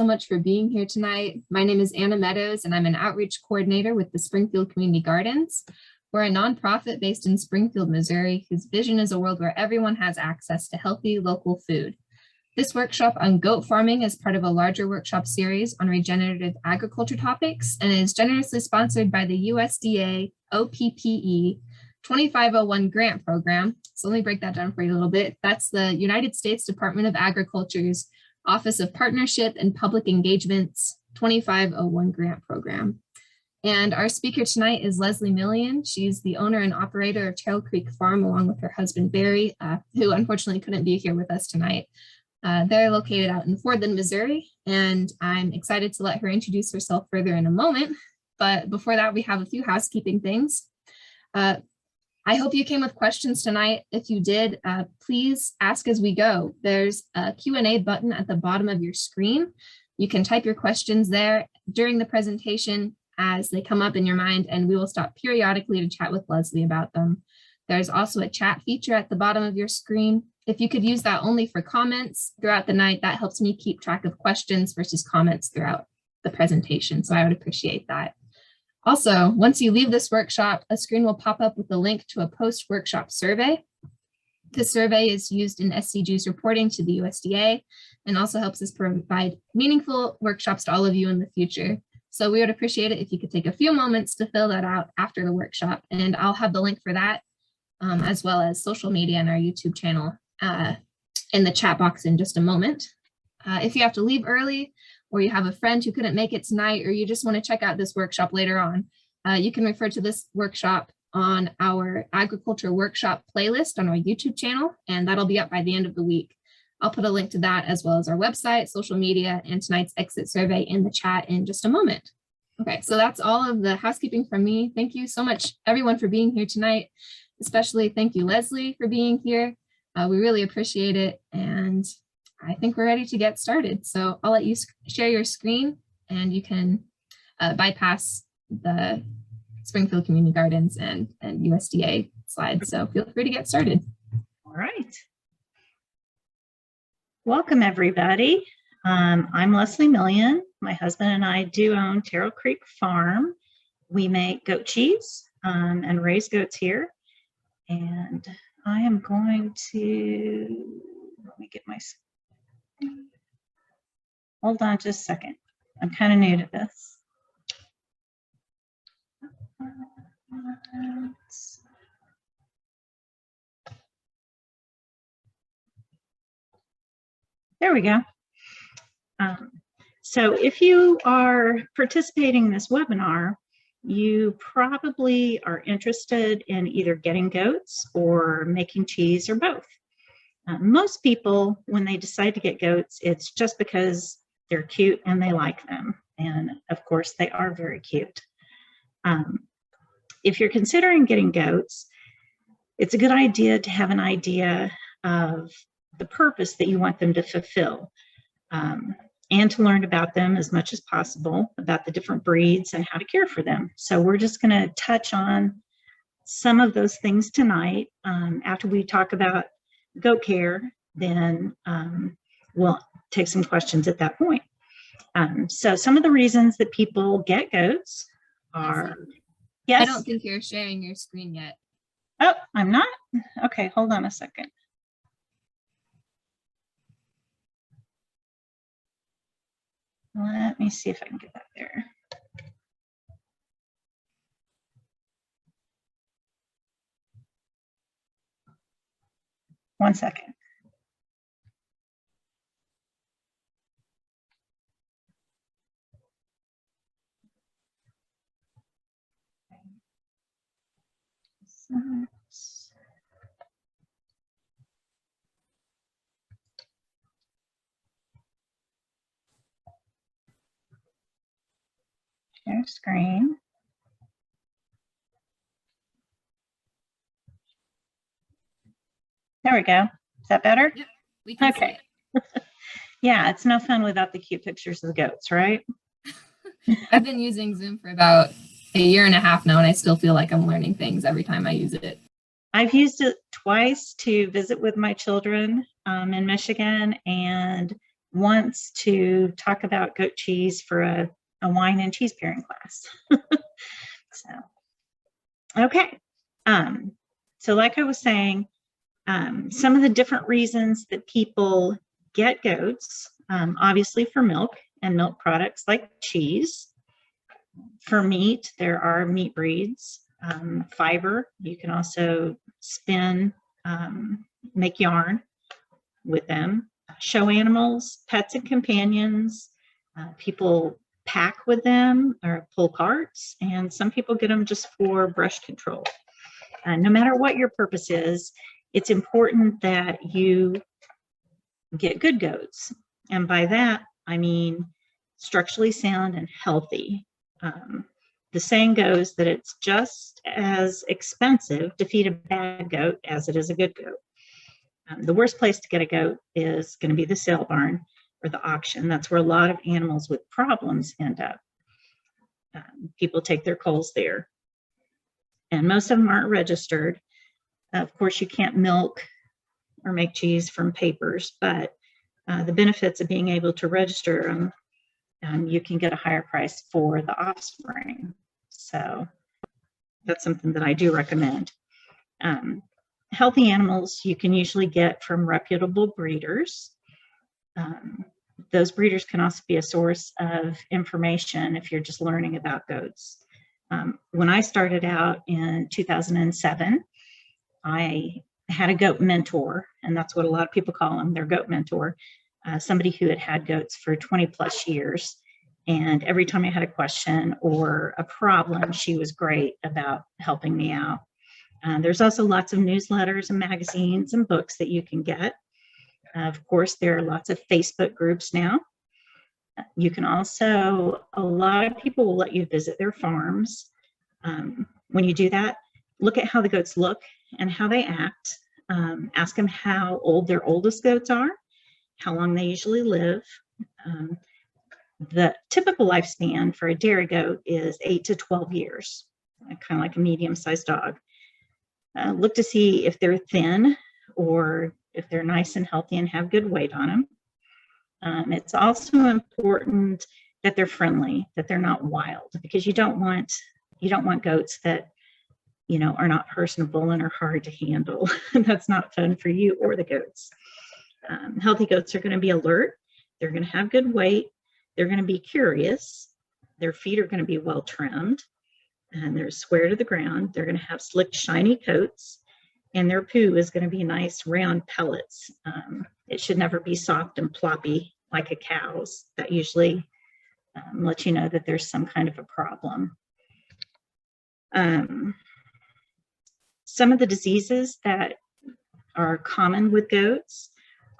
so much for being here tonight. My name is Anna Meadows, and I'm an outreach coordinator with the Springfield Community Gardens. We're a nonprofit based in Springfield, Missouri, whose vision is a world where everyone has access to healthy local food. This workshop on goat farming is part of a larger workshop series on regenerative agriculture topics and is generously sponsored by the USDA OPPE 2501 grant program. So let me break that down for you a little bit. That's the United States Department of Agriculture's Office of Partnership and Public Engagement's 2501 grant program. And our speaker tonight is Lesley Million. She's the owner and operator of Terrell Creek Farm, along with her husband, Barry, who unfortunately couldn't be here with us tonight. They're located out in Fordland, Missouri, and I'm excited to let her introduce herself further in a moment. But before that, we have a few housekeeping things. I hope you came with questions tonight. If you did, please ask as we go. There's a Q&A button at the bottom of your screen. You can type your questions there during the presentation as they come up in your mind, and we will stop periodically to chat with Lesley about them. There's also a chat feature at the bottom of your screen. If you could use that only for comments throughout the night, that helps me keep track of questions versus comments throughout the presentation, so I would appreciate that. Also, once you leave this workshop, a screen will pop up with a link to a post-workshop survey. This survey is used in SCG's reporting to the USDA and also helps us provide meaningful workshops to all of you in the future. So we would appreciate it if you could take a few moments to fill that out after the workshop, and I'll have the link for that as well as social media and our YouTube channel in the chat box in just a moment. If you have to leave early, or you have a friend who couldn't make it tonight, or you just want to check out this workshop later on, you can refer to this workshop on our agriculture workshop playlist on our YouTube channel, and that'll be up by the end of the week. I'll put a link to that as well as our website, social media, and tonight's exit survey in the chat in just a moment. Okay, so that's all of the housekeeping from me. Thank you so much, everyone, for being here tonight. Especially thank you, Lesley, for being here. We really appreciate it, and I think we're ready to get started. So I'll let you share your screen, and you can bypass the Springfield Community Gardens and USDA slides. So feel free to get started. All right. Welcome, everybody. I'm Lesley Million. My husband and I do own Terrell Creek Farm. We make goat cheese and raise goats here. And I am going to, let me get my, hold on just a second. I'm kind of new to this. There we go. So if you are participating in this webinar, you probably are interested in either getting goats or making cheese or both. Most people, when they decide to get goats, it's just because they're cute and they like them. And of course, they are very cute. If you're considering getting goats, it's a good idea to have an idea of the purpose that you want them to fulfill. And to learn about them as much as possible, about the different breeds and how to care for them. So we're just going to touch on some of those things tonight. After we talk about goat care, then we'll take some questions at that point. So some of the reasons that people get goats are, yes? I don't think you're sharing your screen yet. Oh, I'm not? Okay, hold on a second. Let me see if I can get that there. One second. Share screen. There we go. Is that better? Yeah, we can. Okay. Yeah, it's no fun without the cute pictures of the goats, right? I've been using Zoom for about a year and a half now, and I still feel like I'm learning things every time I use it. I've used it twice to visit with my children in Michigan, and wants to talk about goat cheese for a wine and cheese pairing class. So, okay. So like I was saying, some of the different reasons that people get goats, obviously for milk and milk products like cheese. For meat, there are meat breeds. Fiber, you can also spin, make yarn with them. Show animals, pets and companions. People pack with them or pull carts, and some people get them just for brush control. No matter what your purpose is, it's important that you get good goats. And by that, I mean structurally sound and healthy. The saying goes that it's just as expensive to feed a bad goat as it is a good goat. The worst place to get a goat is going to be the sale barn or the auction. That's where a lot of animals with problems end up. People take their culls there. And most of them aren't registered. Of course, you can't milk or make cheese from papers, but the benefits of being able to register them, you can get a higher price for the offspring. So that's something that I do recommend. Healthy animals you can usually get from reputable breeders. Those breeders can also be a source of information if you're just learning about goats. When I started out in 2007, I had a goat mentor, and that's what a lot of people call them, their goat mentor, somebody who had had goats for 20 plus years. And every time I had a question or a problem, she was great about helping me out. There's also lots of newsletters and magazines and books that you can get. Of course, there are lots of Facebook groups now. You can also, a lot of people will let you visit their farms. When you do that, look at how the goats look and how they act. Ask them how old their oldest goats are, how long they usually live. The typical lifespan for a dairy goat is 8 to 12 years, kind of like a medium-sized dog. Look to see if they're thin or if they're nice and healthy and have good weight on them. It's also important that they're friendly, that they're not wild, because you don't want goats that, you know, are not personable and are hard to handle. That's not fun for you or the goats. Healthy goats are going to be alert. They're going to have good weight. They're going to be curious. Their feet are going to be well trimmed, and they're square to the ground. They're going to have slick, shiny coats, and their poo is going to be nice, round pellets. It should never be soft and ploppy like a cow's. That usually lets you know that there's some kind of a problem. Some of the diseases that are common with goats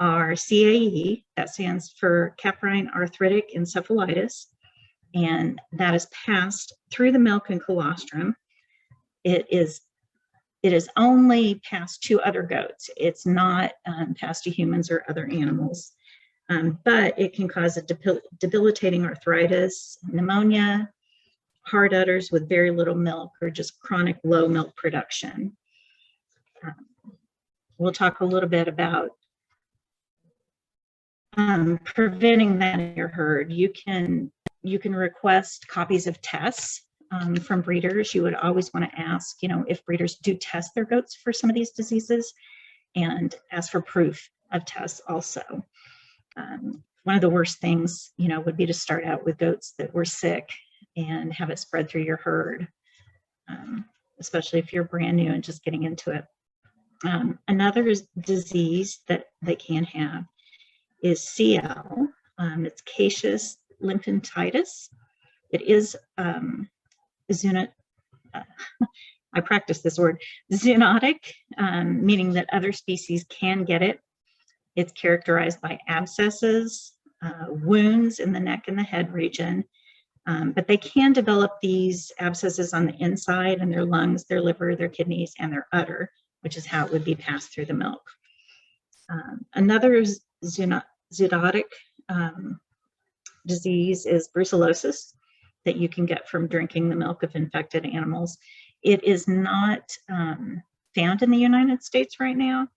are CAE, that stands for caprine arthritic encephalitis, and that is passed through the milk and colostrum. It is only passed to other goats. It's not passed to humans or other animals, but it can cause a debilitating arthritis, pneumonia, hard udders with very little milk, or just chronic low milk production. We'll talk a little bit about preventing that in your herd. You can request copies of tests from breeders. You would always want to ask, you know, if breeders do test their goats for some of these diseases, and ask for proof of tests also. One of the worst things, you know, would be to start out with goats that were sick and have it spread through your herd, especially if you're brand new and just getting into it. Another disease that they can have is CL. It's caseous lymphangitis. It is I practice this word, zoonotic, meaning that other species can get it. It's characterized by abscesses, wounds in the neck and the head region, but they can develop these abscesses on the inside in their lungs, their liver, their kidneys, and their udder, which is how it would be passed through the milk. Another zoonotic disease is brucellosis that you can get from drinking the milk of infected animals. It is not found in the United States right now,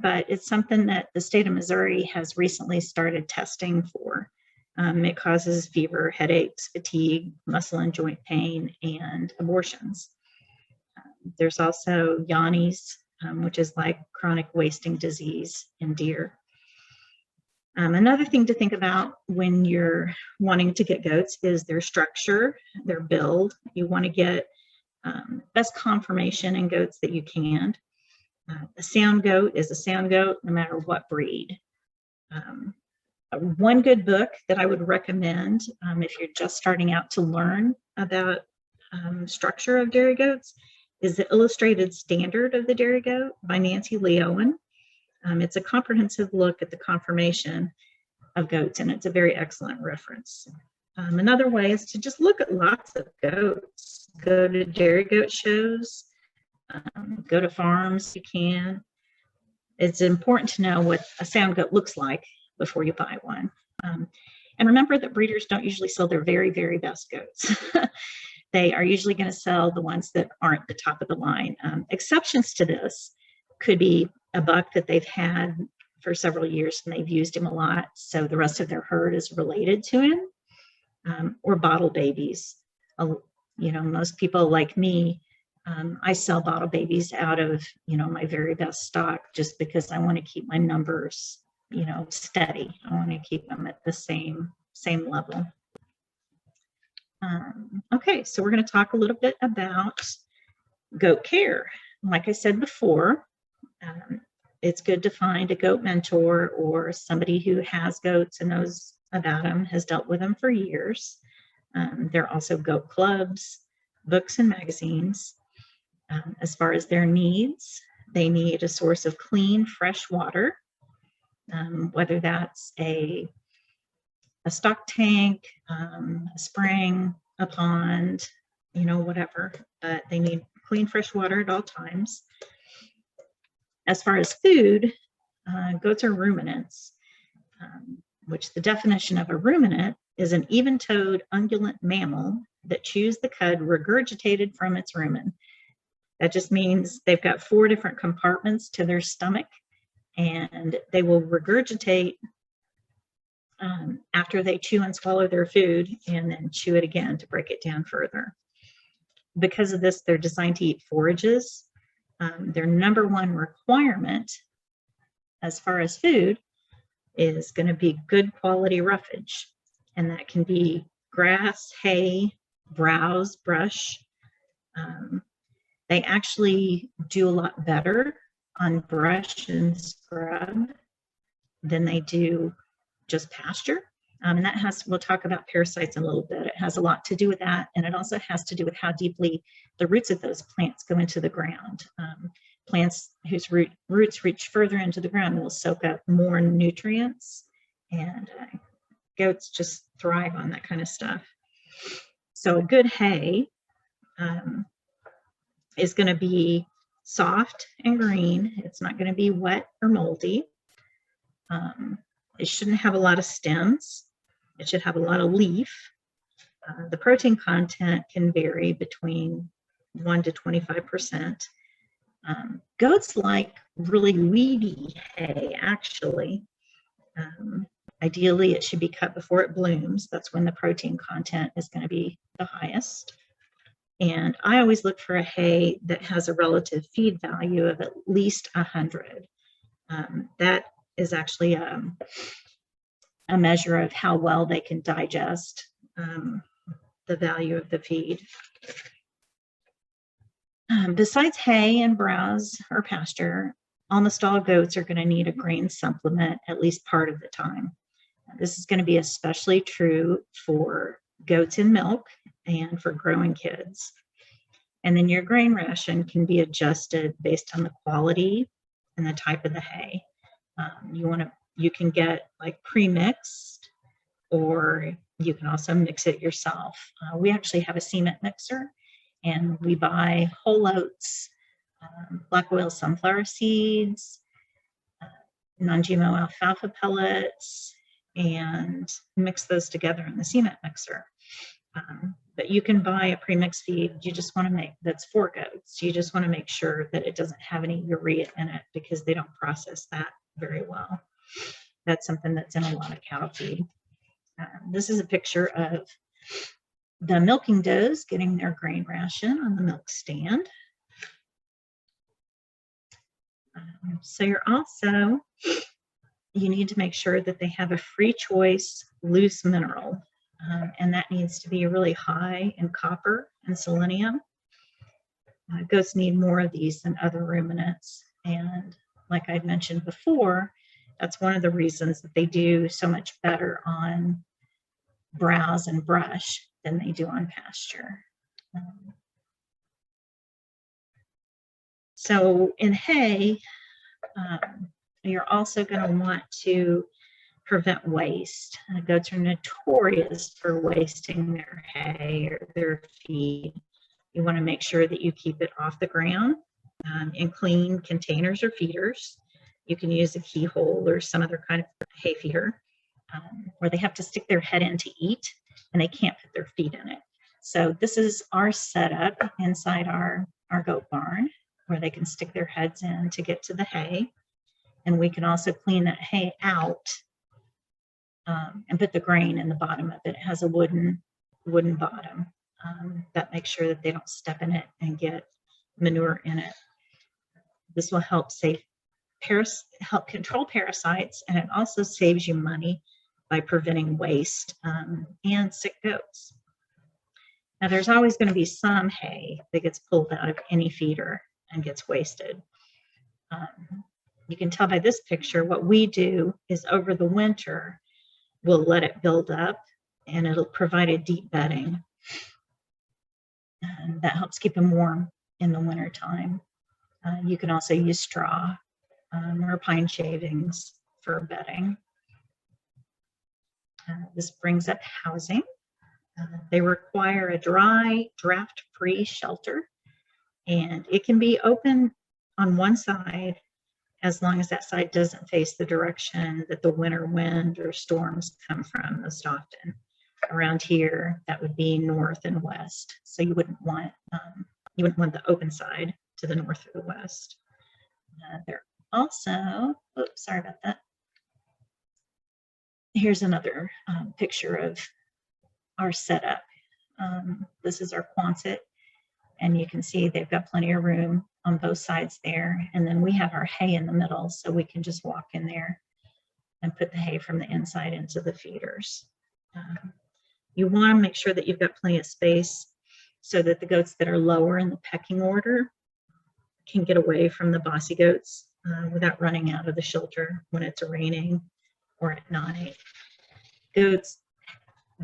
but it's something that the state of Missouri has recently started testing for. It causes fever, headaches, fatigue, muscle and joint pain, and abortions. There's also Gianaclis, which is like chronic wasting disease in deer. Another thing to think about when you're wanting to get goats is their structure, their build. You want to get best conformation in goats that you can. A sound goat is a sound goat no matter what breed. One good book that I would recommend if you're just starting out to learn about structure of dairy goats is The Illustrated Standard of the Dairy Goat by Nancy Lee Owen. It's a comprehensive look at the conformation of goats, and it's a very excellent reference. Another way is to just look at lots of goats. Go to dairy goat shows, go to farms if you can. It's important to know what a sound goat looks like before you buy one. And remember that breeders don't usually sell their very, very best goats. They are usually going to sell the ones that aren't the top of the line. Exceptions to this could be a buck that they've had for several years and they've used him a lot, so the rest of their herd is related to him, or bottle babies. Most people like me, I sell bottle babies out of, my very best stock just because I want to keep my numbers, steady. I want to keep them at the same level. Okay, so we're going to talk a little bit about goat care. Like I said before, it's good to find a goat mentor or somebody who has goats and knows about them, has dealt with them for years. There are also goat clubs, books and magazines. As far as their needs, they need a source of clean, fresh water, whether that's a stock tank, a spring, a pond, whatever, but they need clean, fresh water at all times. As far as food, goats are ruminants, which the definition of a ruminant is an even-toed ungulate mammal that chews the cud regurgitated from its rumen. That just means they've got 4 different compartments to their stomach, and they will regurgitate after they chew and swallow their food and then chew it again to break it down further. Because of this, they're designed to eat forages. Their number one requirement as far as food is going to be good quality roughage, and that can be grass, hay, browse, brush. They actually do a lot better on brush and scrub than they do just pasture. And that we'll talk about parasites in a little bit. It has a lot to do with that. And it also has to do with how deeply the roots of those plants go into the ground. Plants whose roots reach further into the ground will soak up more nutrients, and goats just thrive on that kind of stuff. So a good hay is going to be soft and green. It's not going to be wet or moldy. It shouldn't have a lot of stems. It should have a lot of leaf. The protein content can vary between 1 to 25%. Goats like really weedy hay, actually. Ideally, it should be cut before it blooms. That's when the protein content is going to be the highest. And I always look for a hay that has a relative feed value of at least 100. That is actually a measure of how well they can digest the value of the feed. Besides hay and browse or pasture, almost all goats are going to need a grain supplement at least part of the time. This is going to be especially true for goats in milk and for growing kids. And then your grain ration can be adjusted based on the quality and the type of the hay. You can get like pre-mixed, or you can also mix it yourself. We actually have a cement mixer, and we buy whole oats, black oil sunflower seeds, non-GMO alfalfa pellets, and mix those together in the cement mixer. But you can buy a premix feed. You just want to make, that's for goats. You just want to make sure that it doesn't have any urea in it because they don't process that very well. That's something that's in a lot of cattle feed. This is a picture of the milking does getting their grain ration on the milk stand. So you need to make sure that they have a free choice loose mineral, and that needs to be really high in copper and selenium. Goats need more of these than other ruminants, and like I mentioned before, that's one of the reasons that they do so much better on browse and brush than they do on pasture. So in hay, you're also going to want to prevent waste. Goats are notorious for wasting their hay or their feed. You want to make sure that you keep it off the ground in clean containers or feeders. You can use a keyhole or some other kind of hay feeder where they have to stick their head in to eat and they can't put their feet in it. So this is our setup inside our goat barn where they can stick their heads in to get to the hay. And we can also clean that hay out and put the grain in the bottom of it. It has a wooden bottom that makes sure that they don't step in it and get manure in it. This will help help control parasites, and it also saves you money by preventing waste and sick goats. Now, there's always going to be some hay that gets pulled out of any feeder and gets wasted. You can tell by this picture, what we do is over the winter, we'll let it build up and it'll provide a deep bedding. And that helps keep them warm in the winter time. You can also use straw or pine shavings for bedding. This brings up housing. They require a dry, draft-free shelter, and it can be open on one side as long as that side doesn't face the direction that the winter wind or storms come from most often. Around here, that would be north and west. So you wouldn't want the open side to the north or the west. They're also, oops, sorry about that. Here's another picture of our setup. This is our Quonset, and you can see they've got plenty of room on both sides there. And then we have our hay in the middle, so we can just walk in there and put the hay from the inside into the feeders. You want to make sure that you've got plenty of space so that the goats that are lower in the pecking order can get away from the bossy goats without running out of the shelter when it's raining or at night. Goats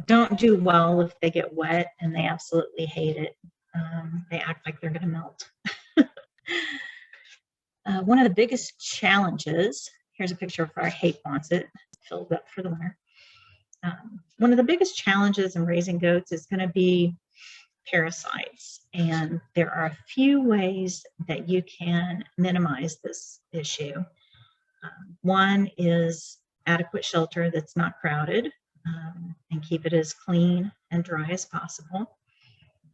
don't do well if they get wet, and they absolutely hate it. They act like they're going to melt. One of the biggest challenges, here's a picture of our hay Quonset filled up for the winter. One of the biggest challenges in raising goats is going to be parasites, and there are a few ways that you can minimize this issue. One is adequate shelter that's not crowded, and keep it as clean and dry as possible.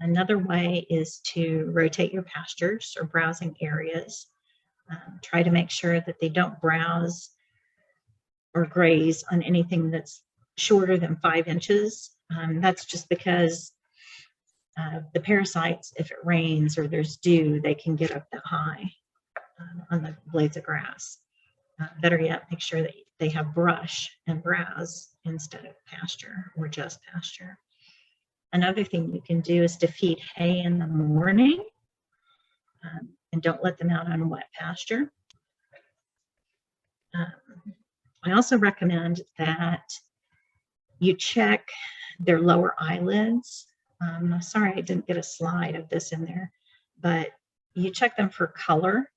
Another way is to rotate your pastures or browsing areas. Try to make sure that they don't browse or graze on anything that's shorter than 5 inches. That's just because the parasites, if it rains or there's dew, they can get up that high on the blades of grass. Better yet, make sure that they have brush and browse instead of pasture or just pasture. Another thing you can do is to feed hay in the morning and don't let them out on wet pasture. I also recommend that you check their lower eyelids. I'm sorry I didn't get a slide of this in there, but you check them for color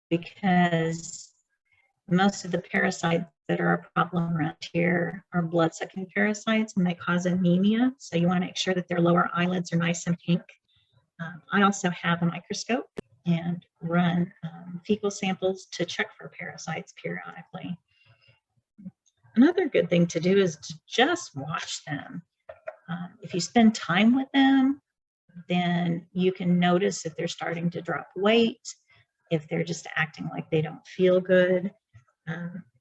because most of the parasites that are a problem around here are blood-sucking parasites, and they cause anemia. So you want to make sure that their lower eyelids are nice and pink. I also have a microscope and run fecal samples to check for parasites periodically. Another good thing to do is to just watch them. If you spend time with them, then you can notice if they're starting to drop weight, if they're just acting like they don't feel good.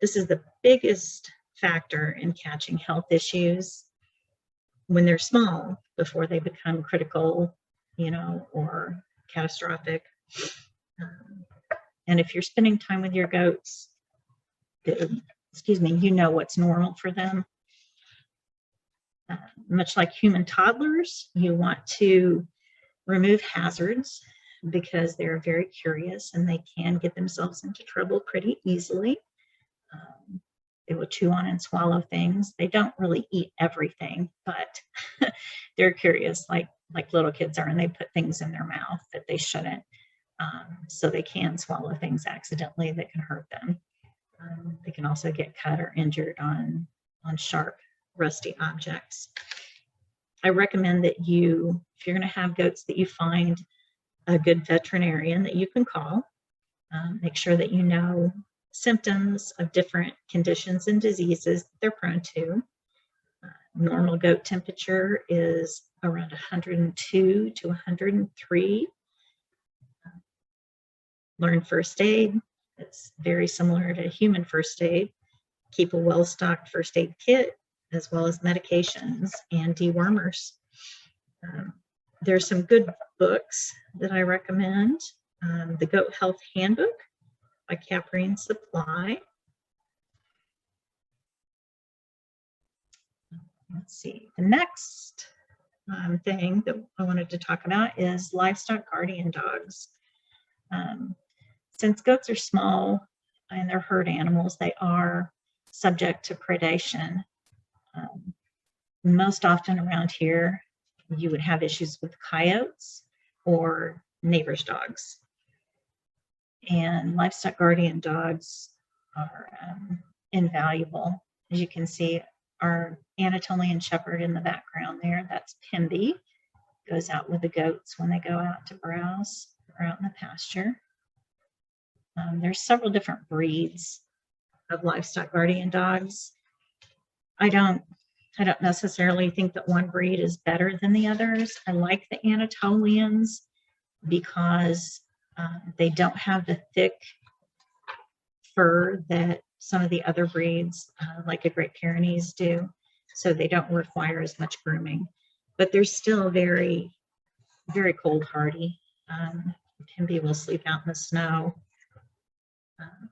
This is the biggest factor in catching health issues when they're small before they become critical, or catastrophic. And if you're spending time with your goats, you know what's normal for them. Much like human toddlers, you want to remove hazards because they're very curious and they can get themselves into trouble pretty easily. They will chew on and swallow things. They don't really eat everything, but they're curious like little kids are, and they put things in their mouth that they shouldn't. So they can swallow things accidentally that can hurt them. They can also get cut or injured on sharp, rusty objects. I recommend that if you're going to have goats, that you find a good veterinarian that you can call. Make sure that you know symptoms of different conditions and diseases that they're prone to. Normal goat temperature is around 102 to 103. Learn first aid. It's very similar to human first aid. Keep a well-stocked first aid kit, as well as medications and dewormers. There's some good books that I recommend. The Goat Health Handbook by Caprine Supply. Let's see, the next thing that I wanted to talk about is livestock guardian dogs. Since goats are small and they're herd animals, they are subject to predation. Most often around here, you would have issues with coyotes or neighbors' dogs. And livestock guardian dogs are invaluable. As you can see, our Anatolian Shepherd in the background there, that's Pimby, goes out with the goats when they go out to browse or out in the pasture. There's several different breeds of livestock guardian dogs. I don't necessarily think that one breed is better than the others. I like the Anatolians because they don't have the thick fur that some of the other breeds, like a Great Pyrenees, do. So they don't require as much grooming, but they're still very, very cold hardy. Pimby will sleep out in the snow.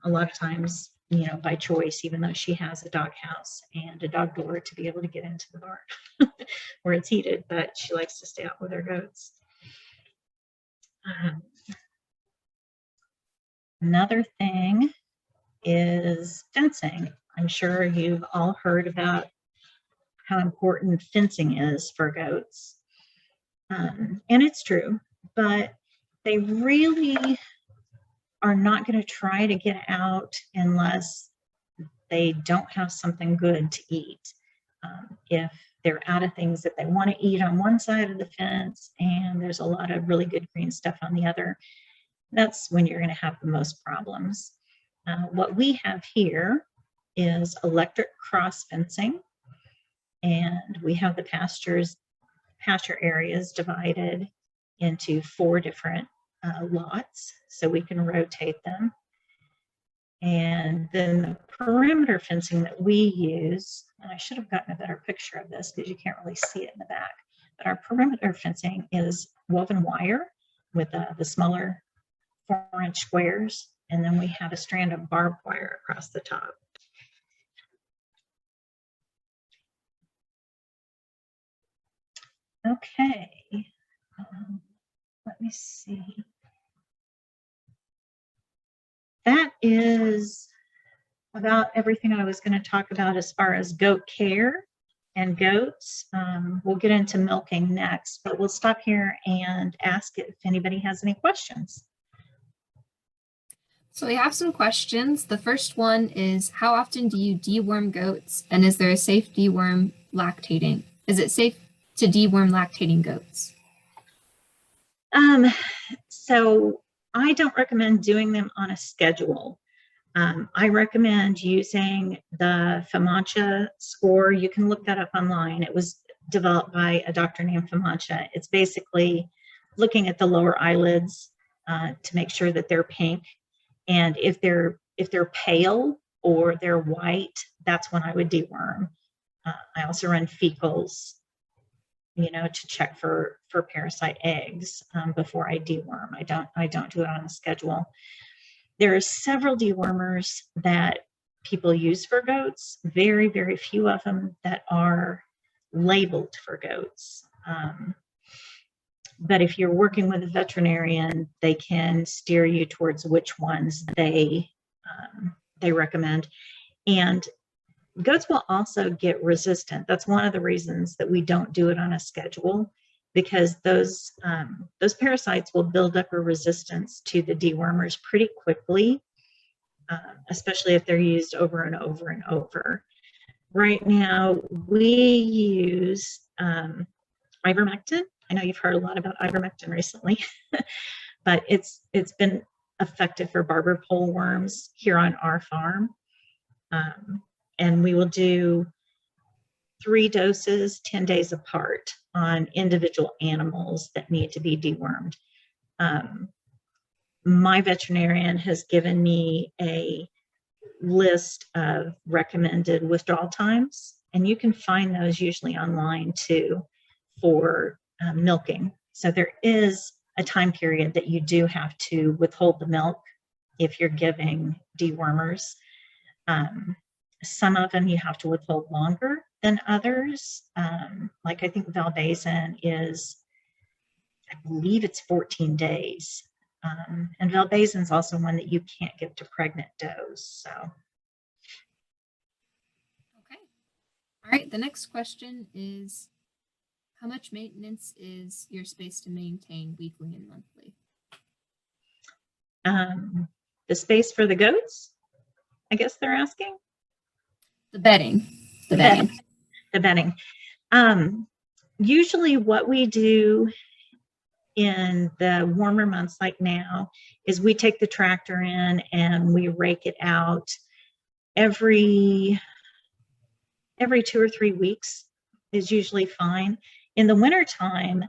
A lot of times, by choice, even though she has a dog house and a dog door to be able to get into the barn where it's heated, but she likes to stay out with her goats. Another thing is fencing. I'm sure you've all heard about how important fencing is for goats. And it's true, but they really are not going to try to get out unless they don't have something good to eat. If they're out of things that they want to eat on one side of the fence and there's a lot of really good green stuff on the other, that's when you're going to have the most problems. What we have here is electric cross fencing, and we have the pasture areas divided into 4 different lots, so we can rotate them. And then the perimeter fencing that we use, and I should have gotten a better picture of this because you can't really see it in the back, but our perimeter fencing is woven wire with the smaller 4-inch squares, and then we have a strand of barbed wire across the top. Okay, let me see. That is about everything I was going to talk about as far as goat care and goats. We'll get into milking next, but we'll stop here and ask if anybody has any questions. So we have some questions. The first one is, how often do you deworm goats, and is there a safe deworm lactating? Is it safe to deworm lactating goats? So I don't recommend doing them on a schedule. I recommend using the FAMACHA score. You can look that up online. It was developed by a doctor named FAMACHA. It's basically looking at the lower eyelids to make sure that they're pink. And if they're pale or they're white, that's when I would deworm. I also run fecals, to check for parasite eggs before I deworm. I don't do it on a schedule. There are several dewormers that people use for goats. Very, very few of them that are labeled for goats. But if you're working with a veterinarian, they can steer you towards which ones they recommend. And goats will also get resistant. That's one of the reasons that we don't do it on a schedule, because those parasites will build up a resistance to the dewormers pretty quickly, especially if they're used over and over and over. Right now, we use ivermectin. I know you've heard a lot about ivermectin recently, but it's been effective for barber pole worms here on our farm. And we will do 3 doses 10 days apart on individual animals that need to be dewormed. My veterinarian has given me a list of recommended withdrawal times, and you can find those usually online too for milking. So there is a time period that you do have to withhold the milk if you're giving dewormers. Some of them you have to withhold longer than others. Like I think Valbazen is, I believe it's 14 days. And Valbazen is also one that you can't give to pregnant does. So. Okay. All right. The next question is, how much maintenance is your space to maintain weekly and monthly? The space for the goats, I guess they're asking. The bedding. The bedding. Usually what we do in the warmer months like now is we take the tractor in and we rake it out every 2 or 3 weeks is usually fine. In the wintertime,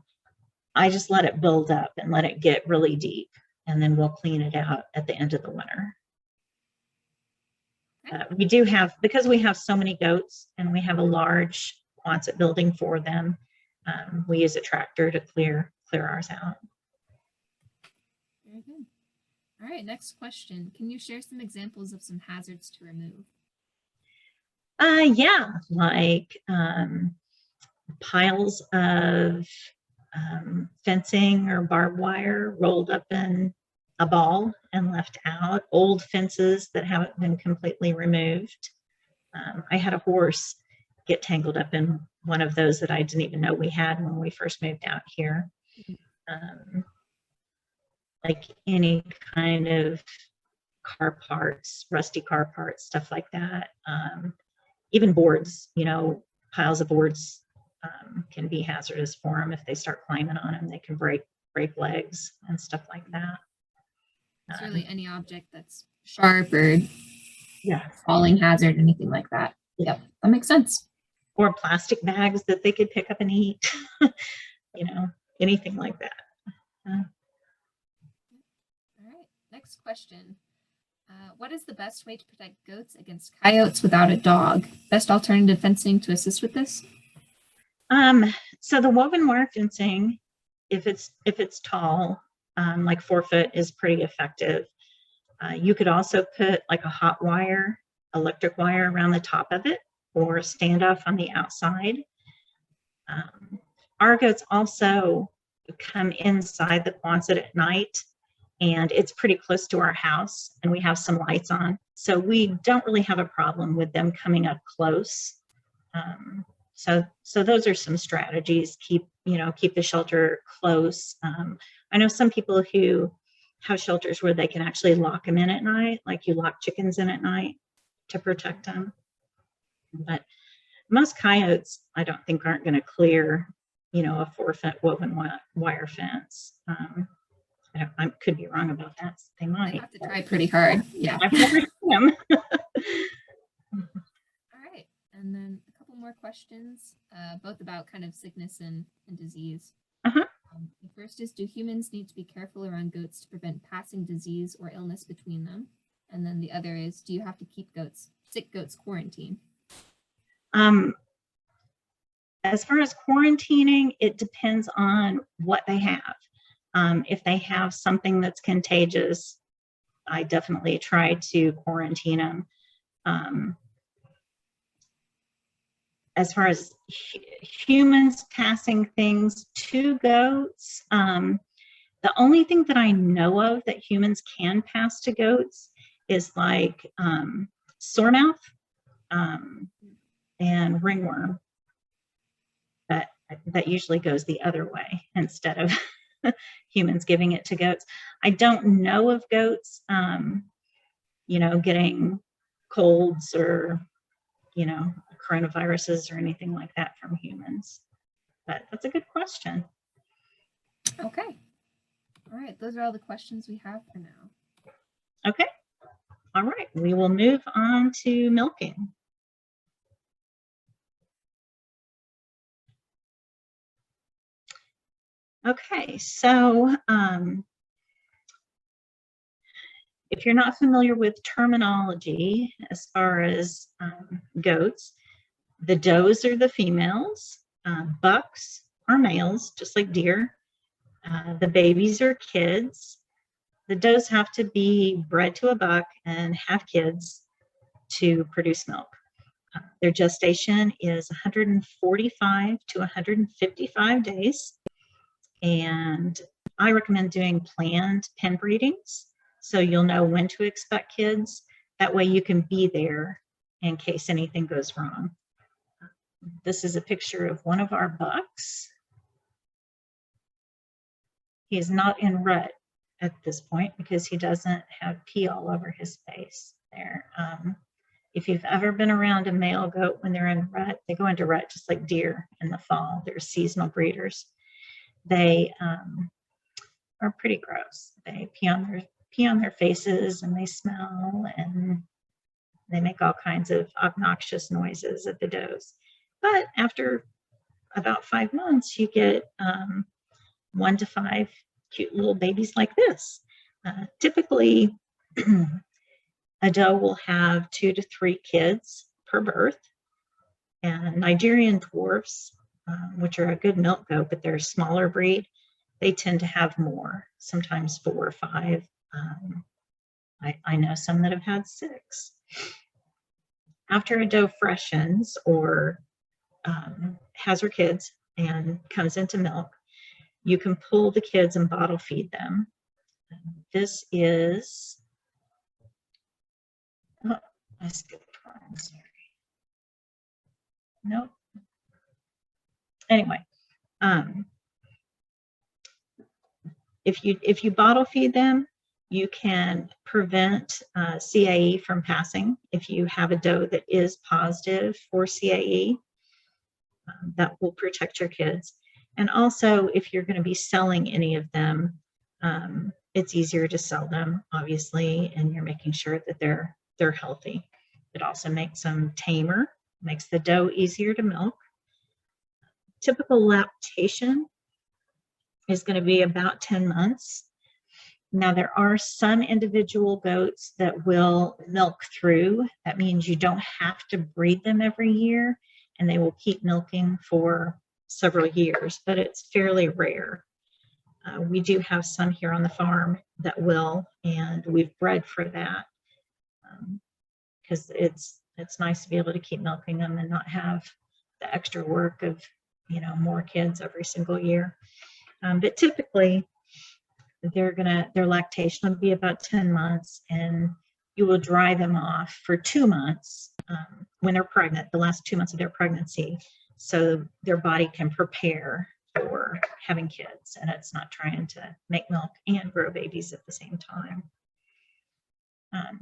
I just let it build up and let it get really deep, and then we'll clean it out at the end of the winter. We do have, because we have so many goats and we have a large Quonset building for them, we use a tractor to clear ours out. Very good. All right, next question. Can you share some examples of some hazards to remove? Yeah, like piles of fencing or barbed wire rolled up in a ball and left out, old fences that haven't been completely removed. I had a horse get tangled up in one of those that I didn't even know we had when we first moved out here. Like any kind of car parts, rusty car parts, stuff like that. Even boards, piles of boards can be hazardous for them if they start climbing on them. They can break legs and stuff like that. It's really any object that's sharp or falling hazard, anything like that. Yep, that makes sense. Or plastic bags that they could pick up and eat, anything like that. All right, next question. What is the best way to protect goats against coyotes without a dog? Best alternative fencing to assist with this? So the woven wire fencing, if it's tall, like 4 foot, is pretty effective. You could also put like a hot wire, electric wire around the top of it, or standoff on the outside. Our goats also come inside the Quonset at night, and it's pretty close to our house, and we have some lights on, so we don't really have a problem with them coming up close. So those are some strategies. Keep the shelter close. I know some people who have shelters where they can actually lock them in at night, like you lock chickens in at night to protect them. But most coyotes, I don't think, aren't going to clear, a 4 foot woven wire fence. I could be wrong about that. They I might. have to try pretty hard. Yeah. I've never seen them. All right. And then a couple more questions, both about kind of sickness and disease. Uh-huh. The first is, do humans need to be careful around goats to prevent passing disease or illness between them? And then the other is, do you have to keep sick goats quarantined? As far as quarantining, it depends on what they have. If they have something that's contagious, I definitely try to quarantine them. As far as humans passing things to goats, the only thing that I know of that humans can pass to goats is like sore mouth and ringworm. That usually goes the other way instead of humans giving it to goats. I don't know of goats, getting colds or, coronaviruses or anything like that from humans. But that's a good question. Okay. All right. Those are all the questions we have for now. Okay. All right. We will move on to milking. Okay, so if you're not familiar with terminology as far as goats, the does are the females, bucks are males, just like deer. The babies are kids. The does have to be bred to a buck and have kids to produce milk. Their gestation is 145 to 155 days. And I recommend doing planned pen breedings so you'll know when to expect kids. That way you can be there in case anything goes wrong. This is a picture of one of our bucks. He is not in rut at this point because he doesn't have pee all over his face there. If you've ever been around a male goat when they're in rut, they go into rut just like deer in the fall. They're seasonal breeders. They are pretty gross. They pee on their faces and they smell and they make all kinds of obnoxious noises at the does. But after about 5 months, you get 1 to 5 cute little babies like this. Typically, a doe will have 2 to 3 kids per birth. And Nigerian dwarfs, which are a good milk goat, but they're a smaller breed, they tend to have more, sometimes 4 or 5. I know some that have had 6. After a doe freshens or has her kids and comes into milk, you can pull the kids and bottle feed them. This is, oh, I skipped one, sorry. Nope. Anyway, if you bottle feed them, you can prevent CAE from passing. If you have a doe that is positive for CAE, that will protect your kids. And also, if you're going to be selling any of them, it's easier to sell them, obviously, and you're making sure that they're healthy. It also makes them tamer, makes the doe easier to milk. Typical lactation is going to be about 10 months. Now, there are some individual goats that will milk through. That means you don't have to breed them every year, and they will keep milking for several years, but it's fairly rare. We do have some here on the farm that will, and we've bred for that because it's nice to be able to keep milking them and not have the extra work of more kids every single year. But typically, their lactation will be about 10 months, and you will dry them off for 2 months when they're pregnant, the last 2 months of their pregnancy, so their body can prepare for having kids, and it's not trying to make milk and grow babies at the same time.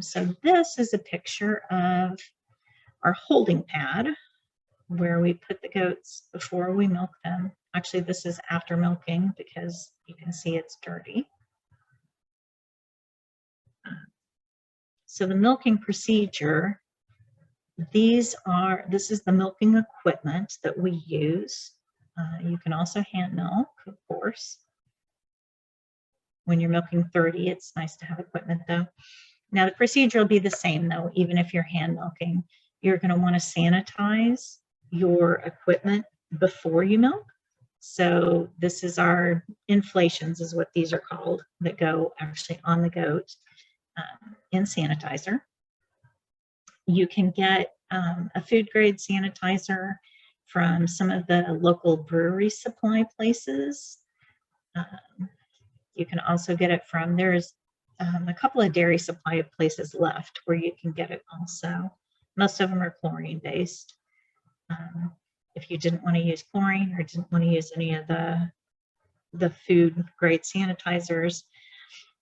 So this is a picture of our holding pad where we put the goats before we milk them. Actually, this is after milking because you can see it's dirty. So the milking procedure, this is the milking equipment that we use. You can also hand milk, of course. When you're milking 30, it's nice to have equipment though. Now the procedure will be the same though, even if you're hand milking. You're going to want to sanitize your equipment before you milk. So this is our inflations, is what these are called, that go actually on the goat in sanitizer. You can get a food grade sanitizer from some of the local brewery supply places. You can also get it from, there's a couple of dairy supply places left where you can get it also. Most of them are chlorine based. If you didn't want to use chlorine or didn't want to use any of the food grade sanitizers,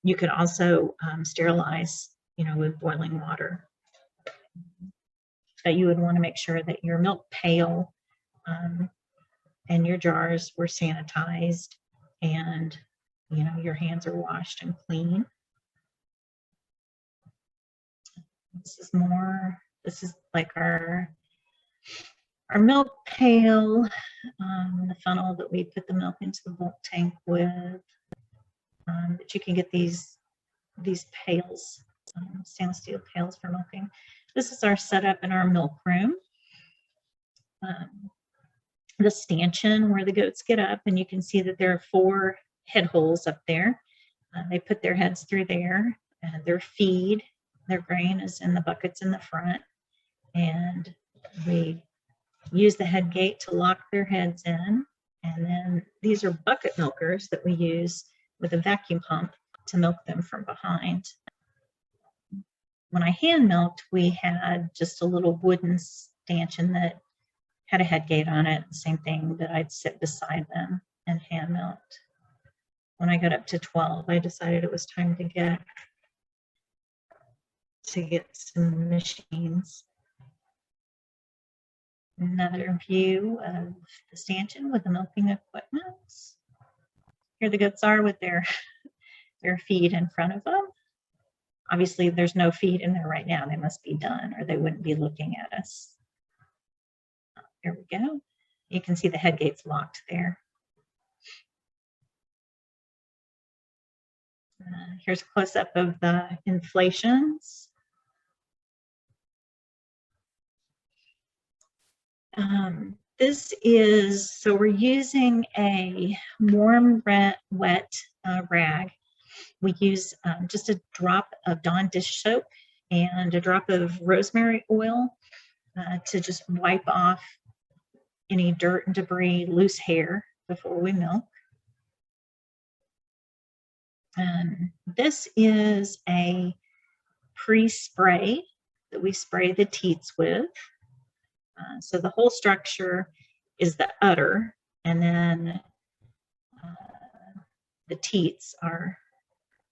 you could also sterilize, with boiling water. But you would want to make sure that your milk pail and your jars were sanitized, and your hands are washed and clean. This is like our milk pail, the funnel that we put the milk into the bulk tank with. But you can get these pails, stainless steel pails for milking. This is our setup in our milk room. The stanchion where the goats get up, and you can see that there are 4 head holes up there. They put their heads through there, and their feed, their grain is in the buckets in the front, and we use the head gate to lock their heads in. And then these are bucket milkers that we use with a vacuum pump to milk them from behind. When I hand milked, we had just a little wooden stanchion that had a head gate on it, the same thing, that I'd sit beside them and hand milked. When I got up to 12, I decided it was time to get some machines. Another view of the stanchion with the milking equipment. Here the goats are with their feed in front of them. Obviously, there's no feed in there right now. They must be done, or they wouldn't be looking at us. Here we go. You can see the head gate's locked there. Here's a close-up of the inflations. So we're using a warm, wet rag. We use just a drop of Dawn dish soap and a drop of rosemary oil to just wipe off any dirt and debris, loose hair before we milk. This is a pre-spray that we spray the teats with. So the whole structure is the udder, and then the teats are,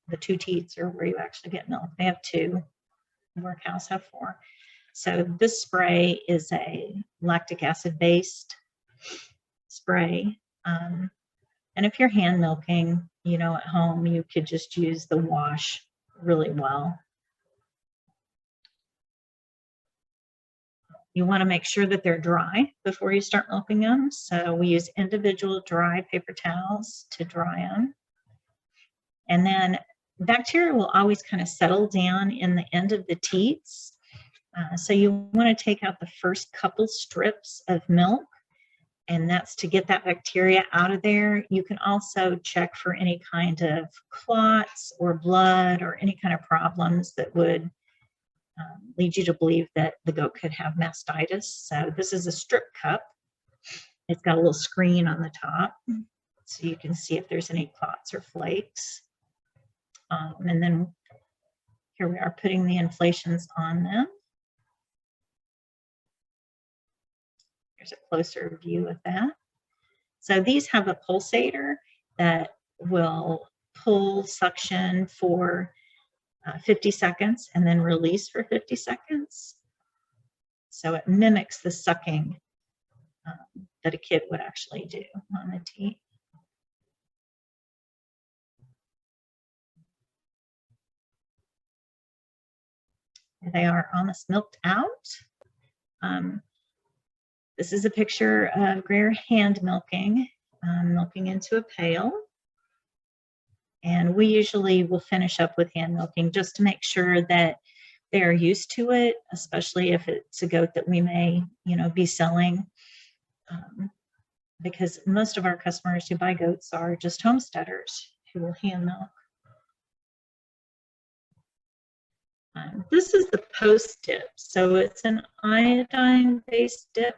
the 2 teats are where you actually get milk. They have 2, work cows have 4. So this spray is a lactic acid based spray. And if you're hand milking, at home, you could just use the wash really well. You want to make sure that they're dry before you start milking them. So we use individual dry paper towels to dry them. And then bacteria will always kind of settle down in the end of the teats. So you want to take out the first couple strips of milk, and that's to get that bacteria out of there. You can also check for any kind of clots or blood or any kind of problems that would lead you to believe that the goat could have mastitis. So this is a strip cup. It's got a little screen on the top, so you can see if there's any clots or flakes. And then here we are putting the inflations on them. Here's a closer view of that. So these have a pulsator that will pull suction for 50 seconds and then release for 50 seconds. So it mimics the sucking that a kid would actually do on the teat. they are almost milked out. This is a picture of Greer hand milking, milking into a pail. And we usually will finish up with hand milking just to make sure that they're used to it, especially if it's a goat that we may, be selling. Because most of our customers who buy goats are just homesteaders who will hand milk. This is the post dip. So it's an iodine-based dip.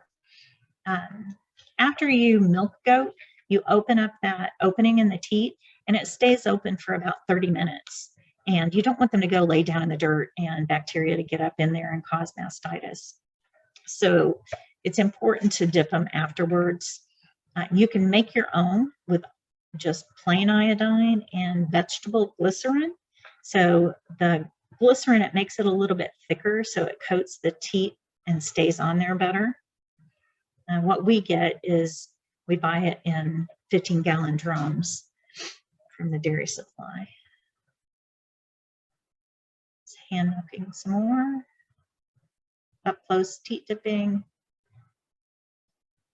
After you milk goat, you open up that opening in the teat, and it stays open for about 30 minutes. And you don't want them to go lay down in the dirt and bacteria to get up in there and cause mastitis. So it's important to dip them afterwards. You can make your own with just plain iodine and vegetable glycerin. So the glycerin, it makes it a little bit thicker, so it coats the teat and stays on there better. And what we get is we buy it in 15-gallon drums from the dairy supply. It's hand milking some more. Up close teat dipping.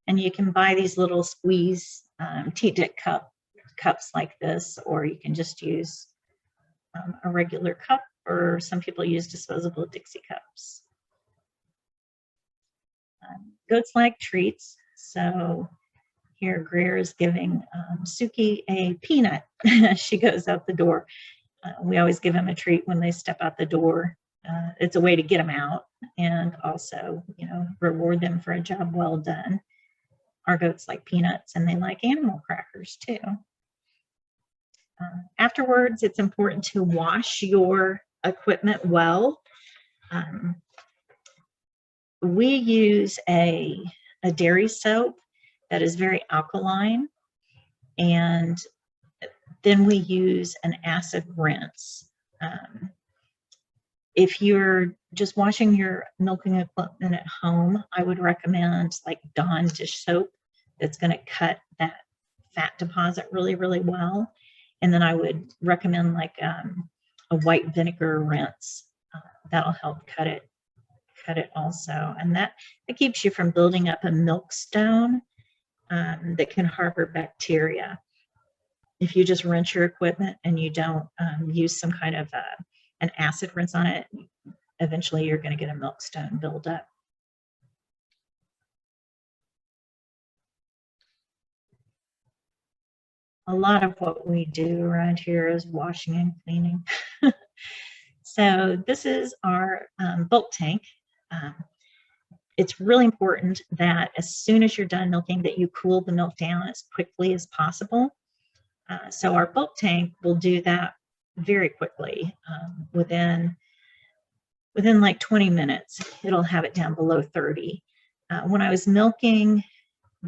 And you can buy these little squeeze teat dip cups like this, or you can just use a regular cup, or some people use disposable Dixie cups. Goats like treats, so here Greer is giving Suki a peanut as she goes out the door. We always give them a treat when they step out the door. It's a way to get them out and also, reward them for a job well done. Our goats like peanuts, and they like animal crackers too. Afterwards, it's important to wash your equipment well. We use a dairy soap that is very alkaline, and then we use an acid rinse. If you're just washing your milking equipment at home, I would recommend like Dawn dish soap that's going to cut that fat deposit really, really well. And then I would recommend like a white vinegar rinse. That'll help cut it also. And that keeps you from building up a milk stone that can harbor bacteria. If you just rinse your equipment and you don't use some kind of an acid rinse on it, eventually you're going to get a milk stone buildup. A lot of what we do around here is washing and cleaning. So this is our bulk tank. It's really important that as soon as you're done milking that you cool the milk down as quickly as possible. So our bulk tank will do that very quickly. Within like 20 minutes, it'll have it down below 30. When I was milking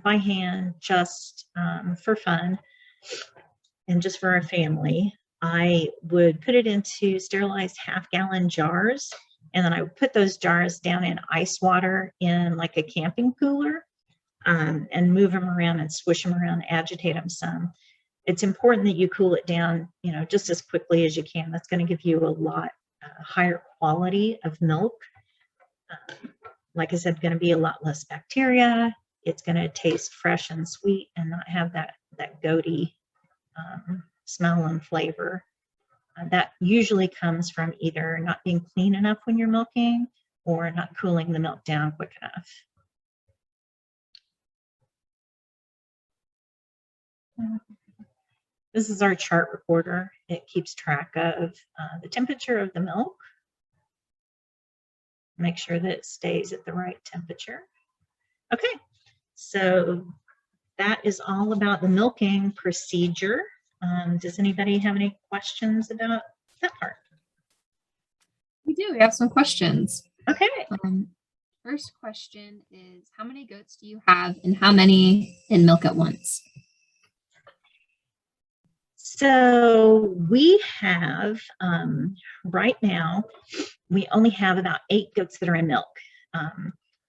by hand just for fun and just for our family, I would put it into sterilized half-gallon jars, and then I would put those jars down in ice water in like a camping cooler and move them around and swish them around, agitate them some. It's important that you cool it down, just as quickly as you can. That's going to give you a lot higher quality of milk. Like I said, going to be a lot less bacteria. It's going to taste fresh and sweet and not have that goaty smell and flavor. That usually comes from either not being clean enough when you're milking or not cooling the milk down quick enough. This is our chart recorder. It keeps track of the temperature of the milk. Make sure that it stays at the right temperature. Okay, so that is all about the milking procedure. Does anybody have any questions about that part? We do. We have some questions. Okay. First question is, how many goats do you have and how many in milk at once? So we have, right now, we only have about 8 goats that are in milk.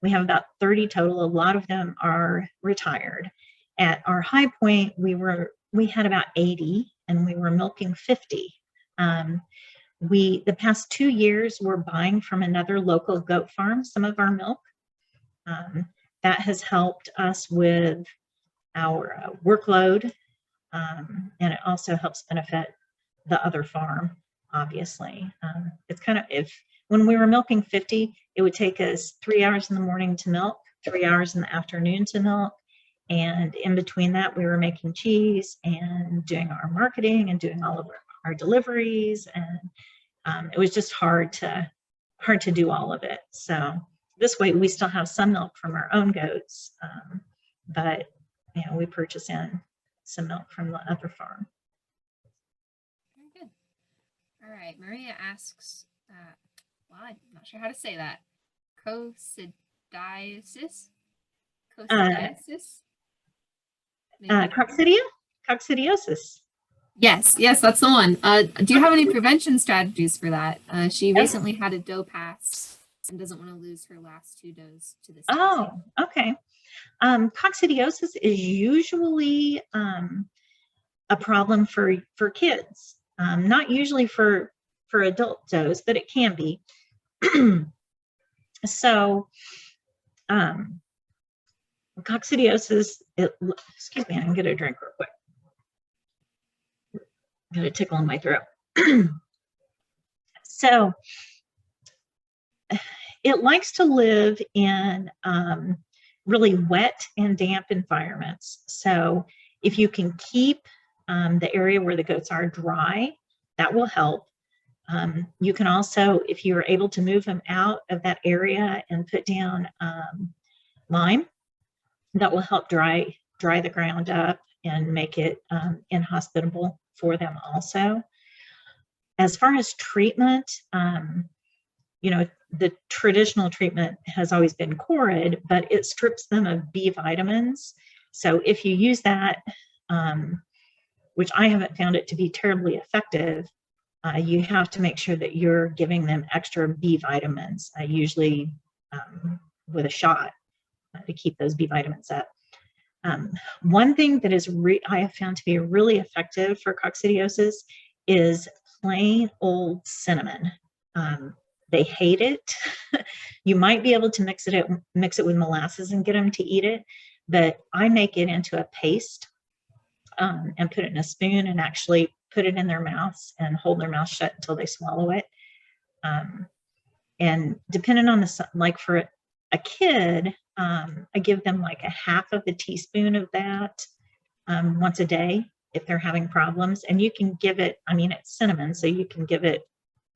We have about 30 total. A lot of them are retired. At our high point, we had about 80 and we were milking 50. the past 2 years, we're buying from another local goat farm some of our milk. That has helped us with our workload, and it also helps benefit the other farm, obviously. It's kind of, when we were milking 50, it would take us 3 hours in the morning to milk, 3 hours in the afternoon to milk. And in between that, we were making cheese and doing our marketing and doing all of our deliveries. And it was just hard to do all of it. So this way, we still have some milk from our own goats, but we purchase in some milk from the other farm. Very good. All right, Maria asks, well, I'm not sure how to say that. Coccidiosis? Coccidiosis. Yes, that's the one. Do you have any prevention strategies for that? She recently had a doe pass and doesn't want to lose her last 2 does to this. Oh, okay. Coccidiosis is usually a problem for kids, not usually for adult does, but it can be. So coccidiosis, excuse me, I can get a drink real quick. Got a tickle in my throat. So it likes to live in really wet and damp environments. So if you can keep the area where the goats are dry, that will help. You can also, if you are able to move them out of that area and put down lime, that will help dry the ground up and make it inhospitable for them also. As far as treatment, the traditional treatment has always been Corid, but it strips them of B vitamins. So if you use that, which I haven't found it to be terribly effective, you have to make sure that you're giving them extra B vitamins, usually with a shot to keep those B vitamins up. One thing that is I have found to be really effective for coccidiosis is plain old cinnamon. They hate it. You might be able to mix it with molasses and get them to eat it, but I make it into a paste and put it in a spoon and actually put it in their mouths and hold their mouth shut until they swallow it. And depending on like for a kid, I give them like a half of a teaspoon of that once a day if they're having problems. And you can give it, it's cinnamon, so you can give it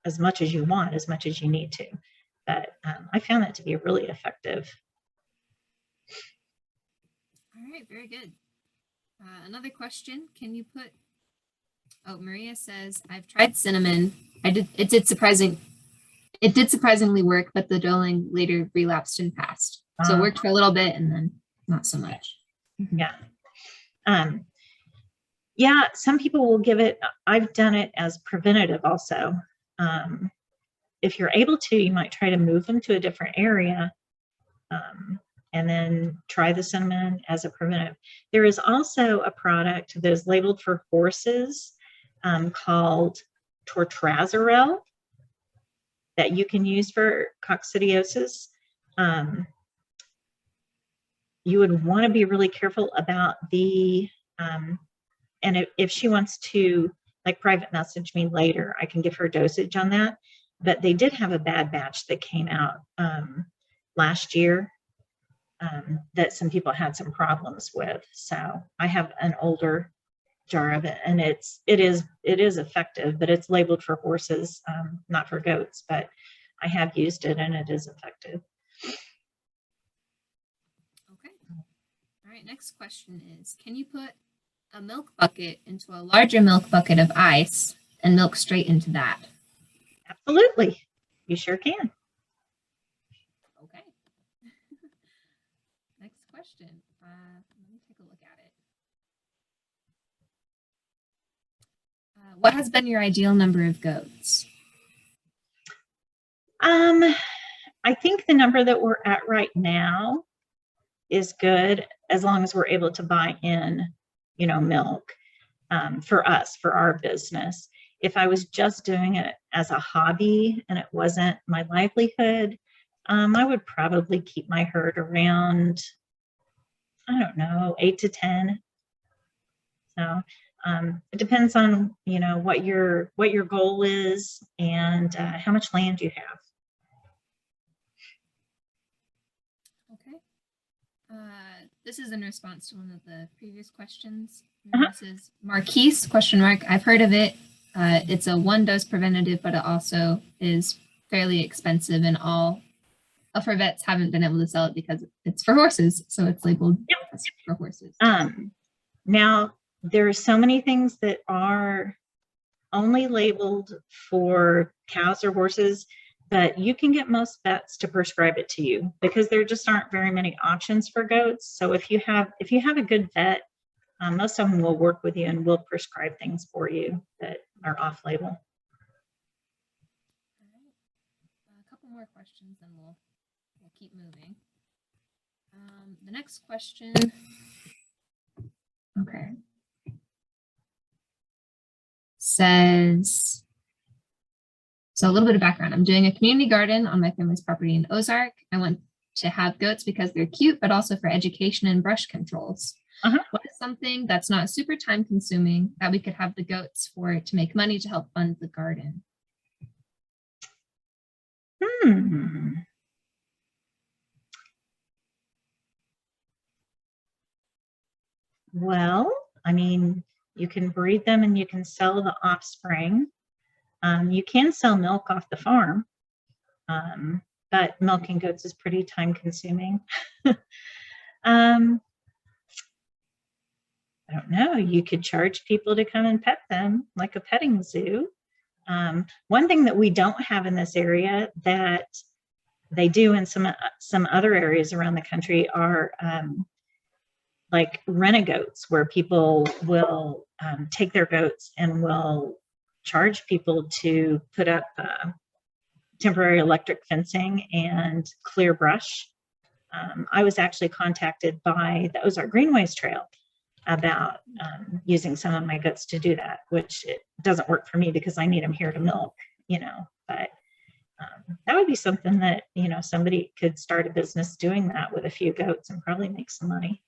as much as you want, as much as you need to. But I found that to be really effective. All right, very good. Another question, can you put, Maria says, I've tried cinnamon. It did surprisingly work, but the doeling later relapsed and passed. So it worked for a little bit and then not so much. Yeah. Yeah, some people will give it, I've done it as preventative also. If you're able to, you might try to move them to a different area and then try the cinnamon as a preventive. There is also a product that is labeled for horses called Tortrazerel that you can use for coccidiosis. You would want to be really careful about and if she wants to like private message me later, I can give her dosage on that. But they did have a bad batch that came out last year that some people had some problems with. So I have an older jar of it, and it is effective, but it's labeled for horses, not for goats. But I have used it, and it is effective. Okay. All right. Next question is: can you put a milk bucket into a larger milk bucket of ice and milk straight into that? Absolutely. You sure can. Okay. Next question. Let me take a look at it. What has been your ideal number of goats? I think the number that we're at right now is good as long as we're able to buy in, milk for us, for our business. If I was just doing it as a hobby and it wasn't my livelihood, I would probably keep my herd around, I don't know, 8 to 10. So it depends on, you know, what your goal is and how much land you have. Okay. This is in response to one of the previous questions. Uh-huh. This is Marquise, question mark. I've heard of it. It's a 1-dose preventative, but it also is fairly expensive, and all of our vets haven't been able to sell it because it's for horses. So it's labeled as for horses. Now, there are so many things that are only labeled for cows or horses, but you can get most vets to prescribe it to you because there just aren't very many options for goats. So if you have a good vet, most of them will work with you and will prescribe things for you that are off label. All right. A couple more questions, and we'll keep moving. The next question. Okay. Says, so a little bit of background. I'm doing a community garden on my family's property in Ozark. I want to have goats because they're cute, but also for education and brush controls. What is something that's not super time consuming that we could have the goats for to make money to help fund the garden? Well, I mean, you can breed them and you can sell the offspring. You can sell milk off the farm, but milking goats is pretty time consuming. I don't know, you could charge people to come and pet them like a petting zoo. One thing that we don't have in this area that they do in some other areas around the country are like rent-a-goats, where people will take their goats and will charge people to put up temporary electric fencing and clear brush. I was actually contacted by the Ozark Greenways Trail about using some of my goats to do that, which it doesn't work for me because I need them here to milk, you know, but that would be something that, you know, somebody could start a business doing that with a few goats and probably make some money.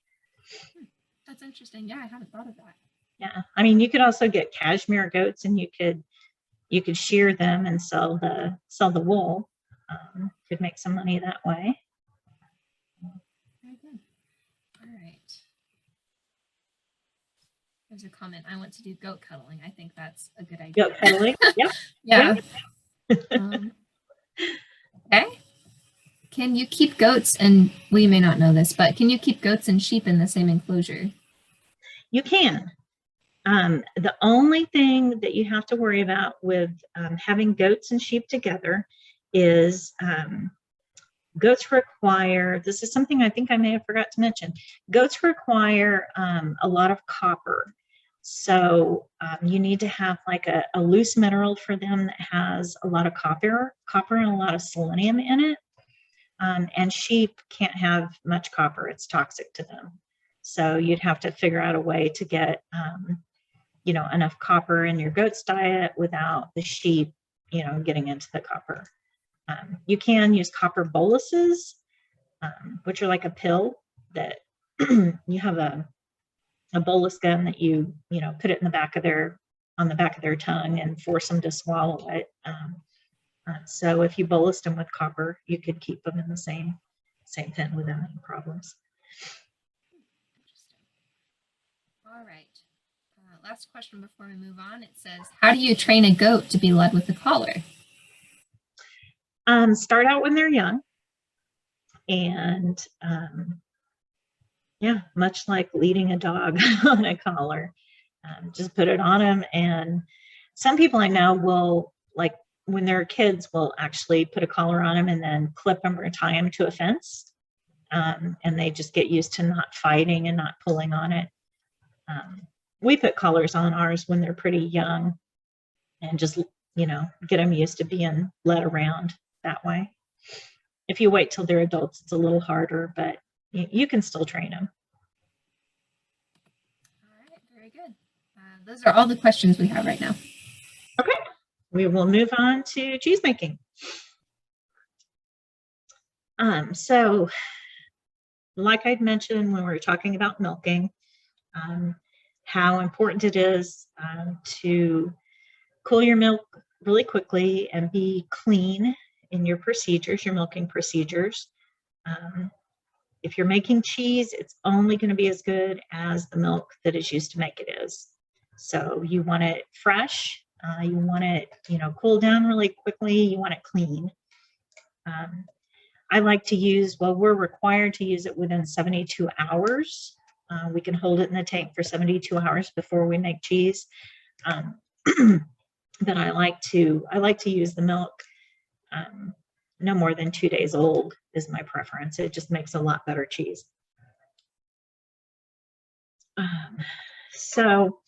That's interesting. Yeah, I hadn't thought of that. Yeah, I mean, you could also get cashmere goats and you could shear them and sell the wool. Could make some money that way. Very good. All right. There's a comment. I want to do goat cuddling. I think that's a good idea. Goat cuddling? Yep. Yeah. Okay. Can you keep goats, and we may not know this, but can you keep goats and sheep in the same enclosure? You can. The only thing that you have to worry about with having goats and sheep together is goats require, this is something I think I may have forgot to mention, goats require a lot of copper. So you need to have like a loose mineral for them that has a lot of copper and a lot of selenium in it. And sheep can't have much copper, it's toxic to them. So you'd have to figure out a way to get, you know, enough copper in your goat's diet without the sheep, you know, getting into the copper. You can use copper boluses, which are like a pill that you have a bolus gun that you know, put it in the back of their tongue and force them to swallow it. So if you bolused them with copper, you could keep them in the same pen without any problems. Interesting. All right. Last question before we move on. It says, how do you train a goat to be led with a collar? Start out when they're young, and yeah, much like leading a dog on a collar, just put it on them. And some people I know will, like when they're kids, will actually put a collar on them and then clip them or tie them to a fence, and they just get used to not fighting and not pulling on it. We put collars on ours when they're pretty young and just, you know, get them used to being led around that way. If you wait till they're adults, it's a little harder, but you can still train them. All right, very good. Those are all the questions we have right now. Okay. we will move on to cheese making. So like I'd mentioned when we were talking about milking, how important it is to cool your milk really quickly and be clean in your procedures, your milking procedures. If you're making cheese, it's only going to be as good as the milk that is used to make it is. So you want it fresh, you want it, cool down really quickly, you want it clean. I like to use, well, we're required to use it within 72 hours. We can hold it in the tank for 72 hours before we make cheese. But I like to use the milk no more than 2 days old is my preference. It just makes a lot better cheese. So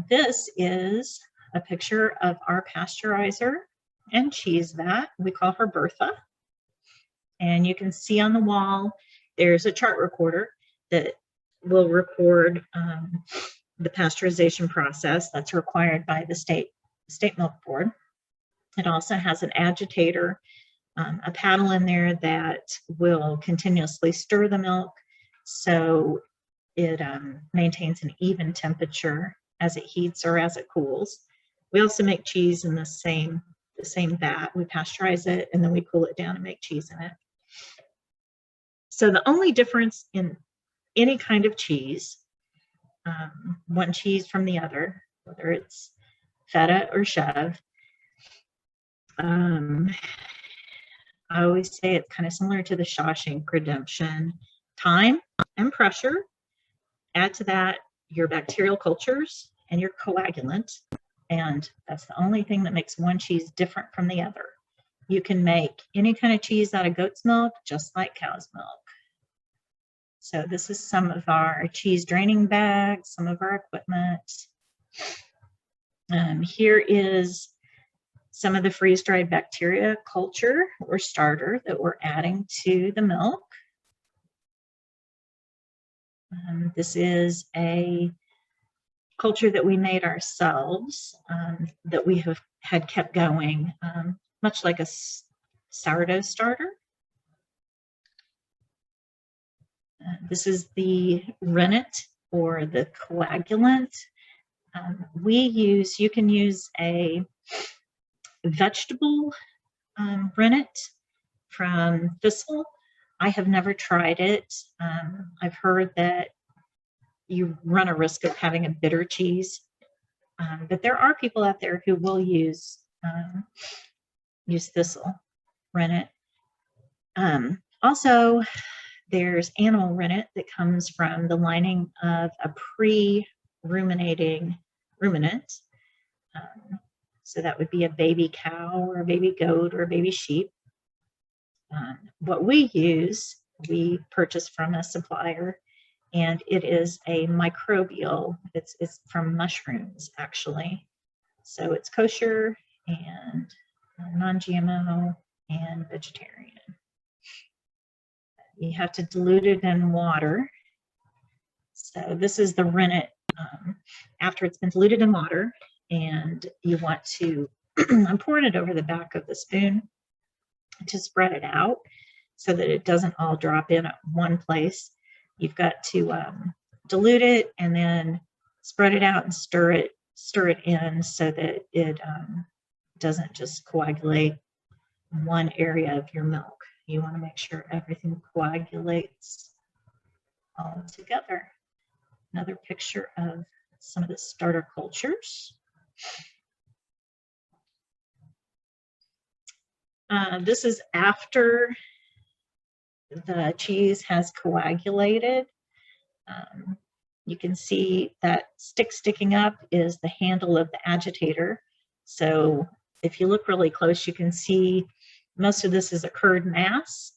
this is a picture of our pasteurizer and cheese vat. We call her Bertha. And you can see on the wall, there's a chart recorder that will record the pasteurization process that's required by the state milk board. It also has an agitator, a paddle in there that will continuously stir the milk so it maintains an even temperature as it heats or as it cools. We also make cheese in the same vat. We pasteurize it and then we cool it down and make cheese in it. So the only difference in any kind of cheese, one cheese from the other, whether it's feta or chev, I always say it's kind of similar to the Shawshank Redemption. Time and pressure. Add to that your bacterial cultures and your coagulant, and that's the only thing that makes one cheese different from the other. You can make any kind of cheese out of goat's milk, just like cow's milk. So this is some of our cheese draining bags, some of our equipment. Here is some of the freeze-dried bacteria culture or starter that we're adding to the milk. This is a culture that we made ourselves that we had kept going, much like a sourdough starter. This is the rennet or the coagulant. You can use a vegetable rennet from thistle. I have never tried it. I've heard that you run a risk of having a bitter cheese, but there are people out there who will use thistle rennet. Also, there's animal rennet that comes from the lining of a pre-ruminating ruminant. So that would be a baby cow or a baby goat or a baby sheep. What we use, we purchase from a supplier, and it is a microbial. It's from mushrooms, actually. So it's kosher and non-GMO and vegetarian. You have to dilute it in water. So this is the rennet after it's been diluted in water, and you want to, I'm pouring it over the back of the spoon to spread it out so that it doesn't all drop in at one place. You've got to dilute it and then spread it out and stir it in so that it doesn't just coagulate one area of your milk. You want to make sure everything coagulates all together. Another picture of some of the starter cultures. This is after the cheese has coagulated. You can see that stick sticking up is the handle of the agitator. So if you look really close, you can see most of this is a curd mass,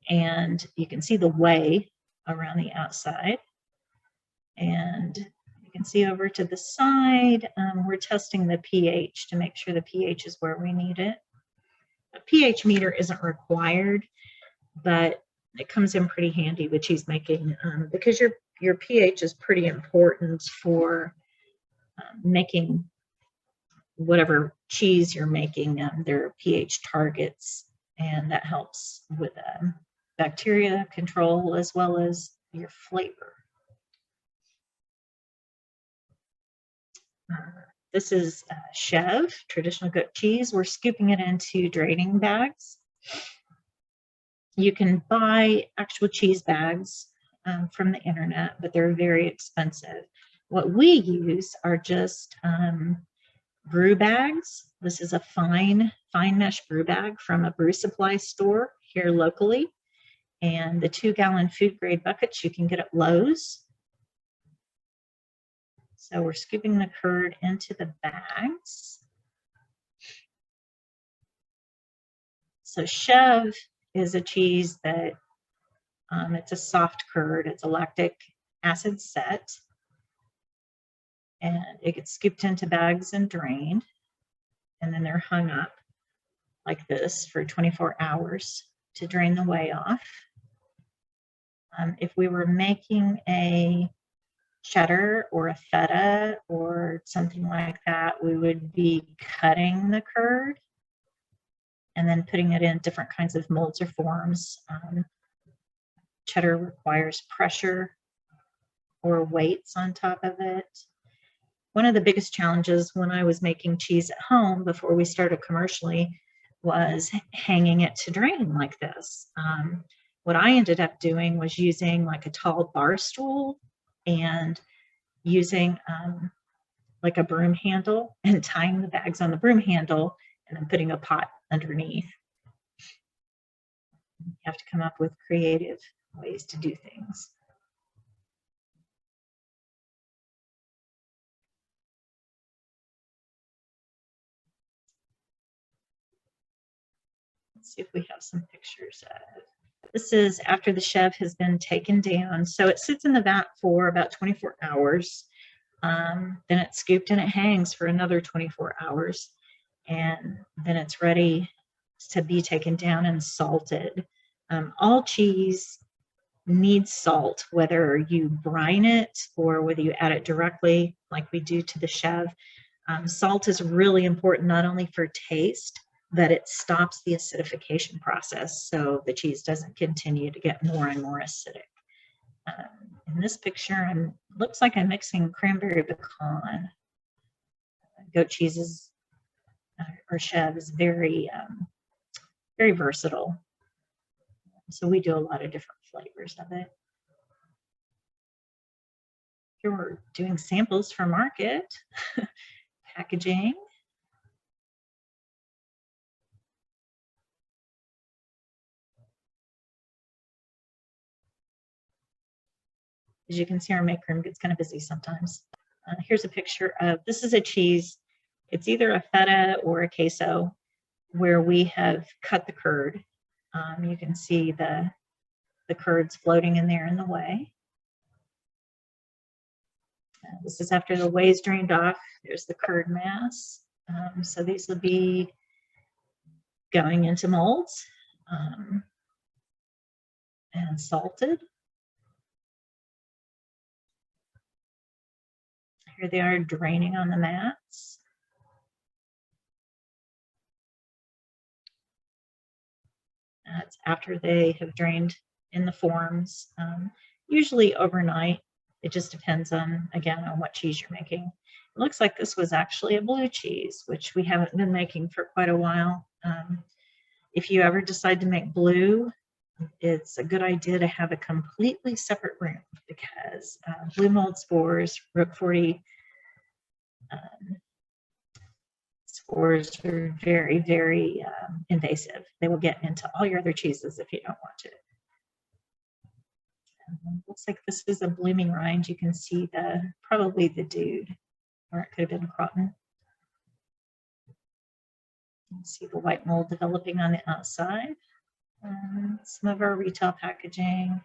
and you can see the whey around the outside. And you can see over to the side, we're testing the pH to make sure the pH is where we need it. A pH meter isn't required, but it comes in pretty handy with cheese making because your pH is pretty important for making whatever cheese you're making, there are pH targets, and that helps with bacteria control as well as your flavor. This is Chev, traditional goat cheese. We're scooping it into draining bags. You can buy actual cheese bags from the internet, but they're very expensive. What we use are just brew bags. This is a fine mesh brew bag from a brew supply store here locally. And the 2-gallon food grade buckets you can get at Lowe's. So we're scooping the curd into the bags. So Chev is a cheese that it's a soft curd. It's a lactic acid set. And it gets scooped into bags and drained. And then they're hung up like this for 24 hours to drain the whey off. If we were making a cheddar or a feta or something like that, we would be cutting the curd and then putting it in different kinds of molds or forms. Cheddar requires pressure or weights on top of it. One of the biggest challenges when I was making cheese at home before we started commercially was hanging it to drain like this. What I ended up doing was using like a tall bar stool and using like a broom handle and tying the bags on the broom handle and then putting a pot underneath. You have to come up with creative ways to do things. Let's see if we have some pictures of. This is after the Chev has been taken down. So it sits in the vat for about 24 hours. Then it's scooped and it hangs for another 24 hours. And then it's ready to be taken down and salted. All cheese needs salt, whether you brine it or whether you add it directly like we do to the Chev. Salt is really important not only for taste, but it stops the acidification process so the cheese doesn't continue to get more and more acidic. In this picture, looks like I'm mixing cranberry pecan. Goat cheese is, or Chev is very versatile. So we do a lot of different flavors of it. Here we're doing samples for market. Packaging. As you can see, our make room gets kind of busy sometimes. Here's a picture of, this is a cheese. It's either a feta or a queso where we have cut the curd. You can see the curds floating in there in the whey. This is after the whey is drained off. There's the curd mass. So these will be going into molds and salted. Here they are draining on the mats. That's after they have drained in the forms, usually overnight. It just depends on, again, on what cheese you're making. It looks like this was actually a blue cheese, which we haven't been making for quite a while. If you ever decide to make blue, it's a good idea to have a completely separate room because blue mold spores, Rook 40 spores are very, very invasive. They will get into all your other cheeses if you don't want to. Looks like this is a blooming rind. You can see probably the dude, or it could have been cotton. You can see the white mold developing on the outside. Some of our retail packaging.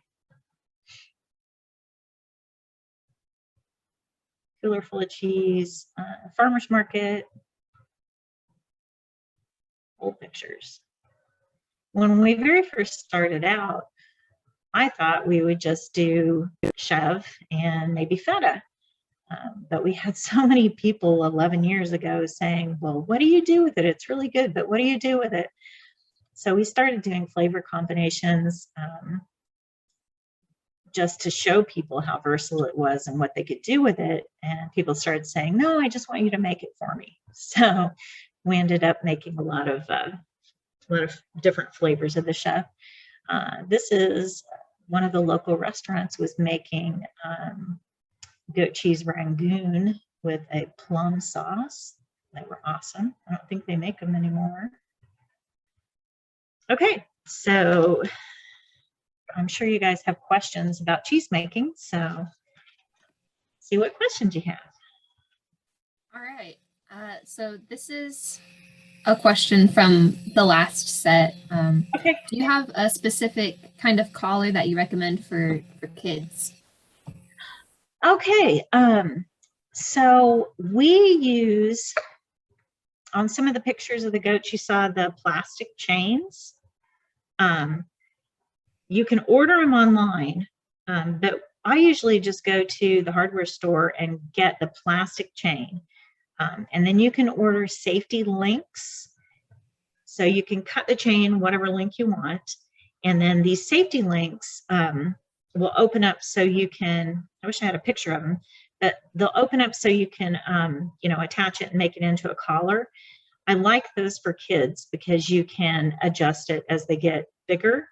Cooler full of cheese. Farmer's market. Old pictures. When we very first started out, I thought we would just do Chev and maybe feta. But we had so many people 11 years ago saying, well, what do you do with it? It's really good, but what do you do with it? So we started doing flavor combinations just to show people how versatile it was and what they could do with it. And people started saying, no, I just want you to make it for me. So we ended up making a lot of different flavors of the chef. This is one of the local restaurants was making goat cheese rangoon with a plum sauce. They were awesome. I don't think they make them anymore. Okay, so I'm sure you guys have questions about cheese making, so see what questions you have. All right. So this is a question from the last set. Okay. Do you have a specific kind of collar that you recommend for kids? Okay. So we use, on some of the pictures of the goats, you saw the plastic chains. You can order them online, but I usually just go to the hardware store and get the plastic chain. And then you can order safety links. So you can cut the chain, whatever link you want. And then these safety links will open up so you can, I wish I had a picture of them, but they'll open up so you can, attach it and make it into a collar. I like those for kids because you can adjust it as they get bigger.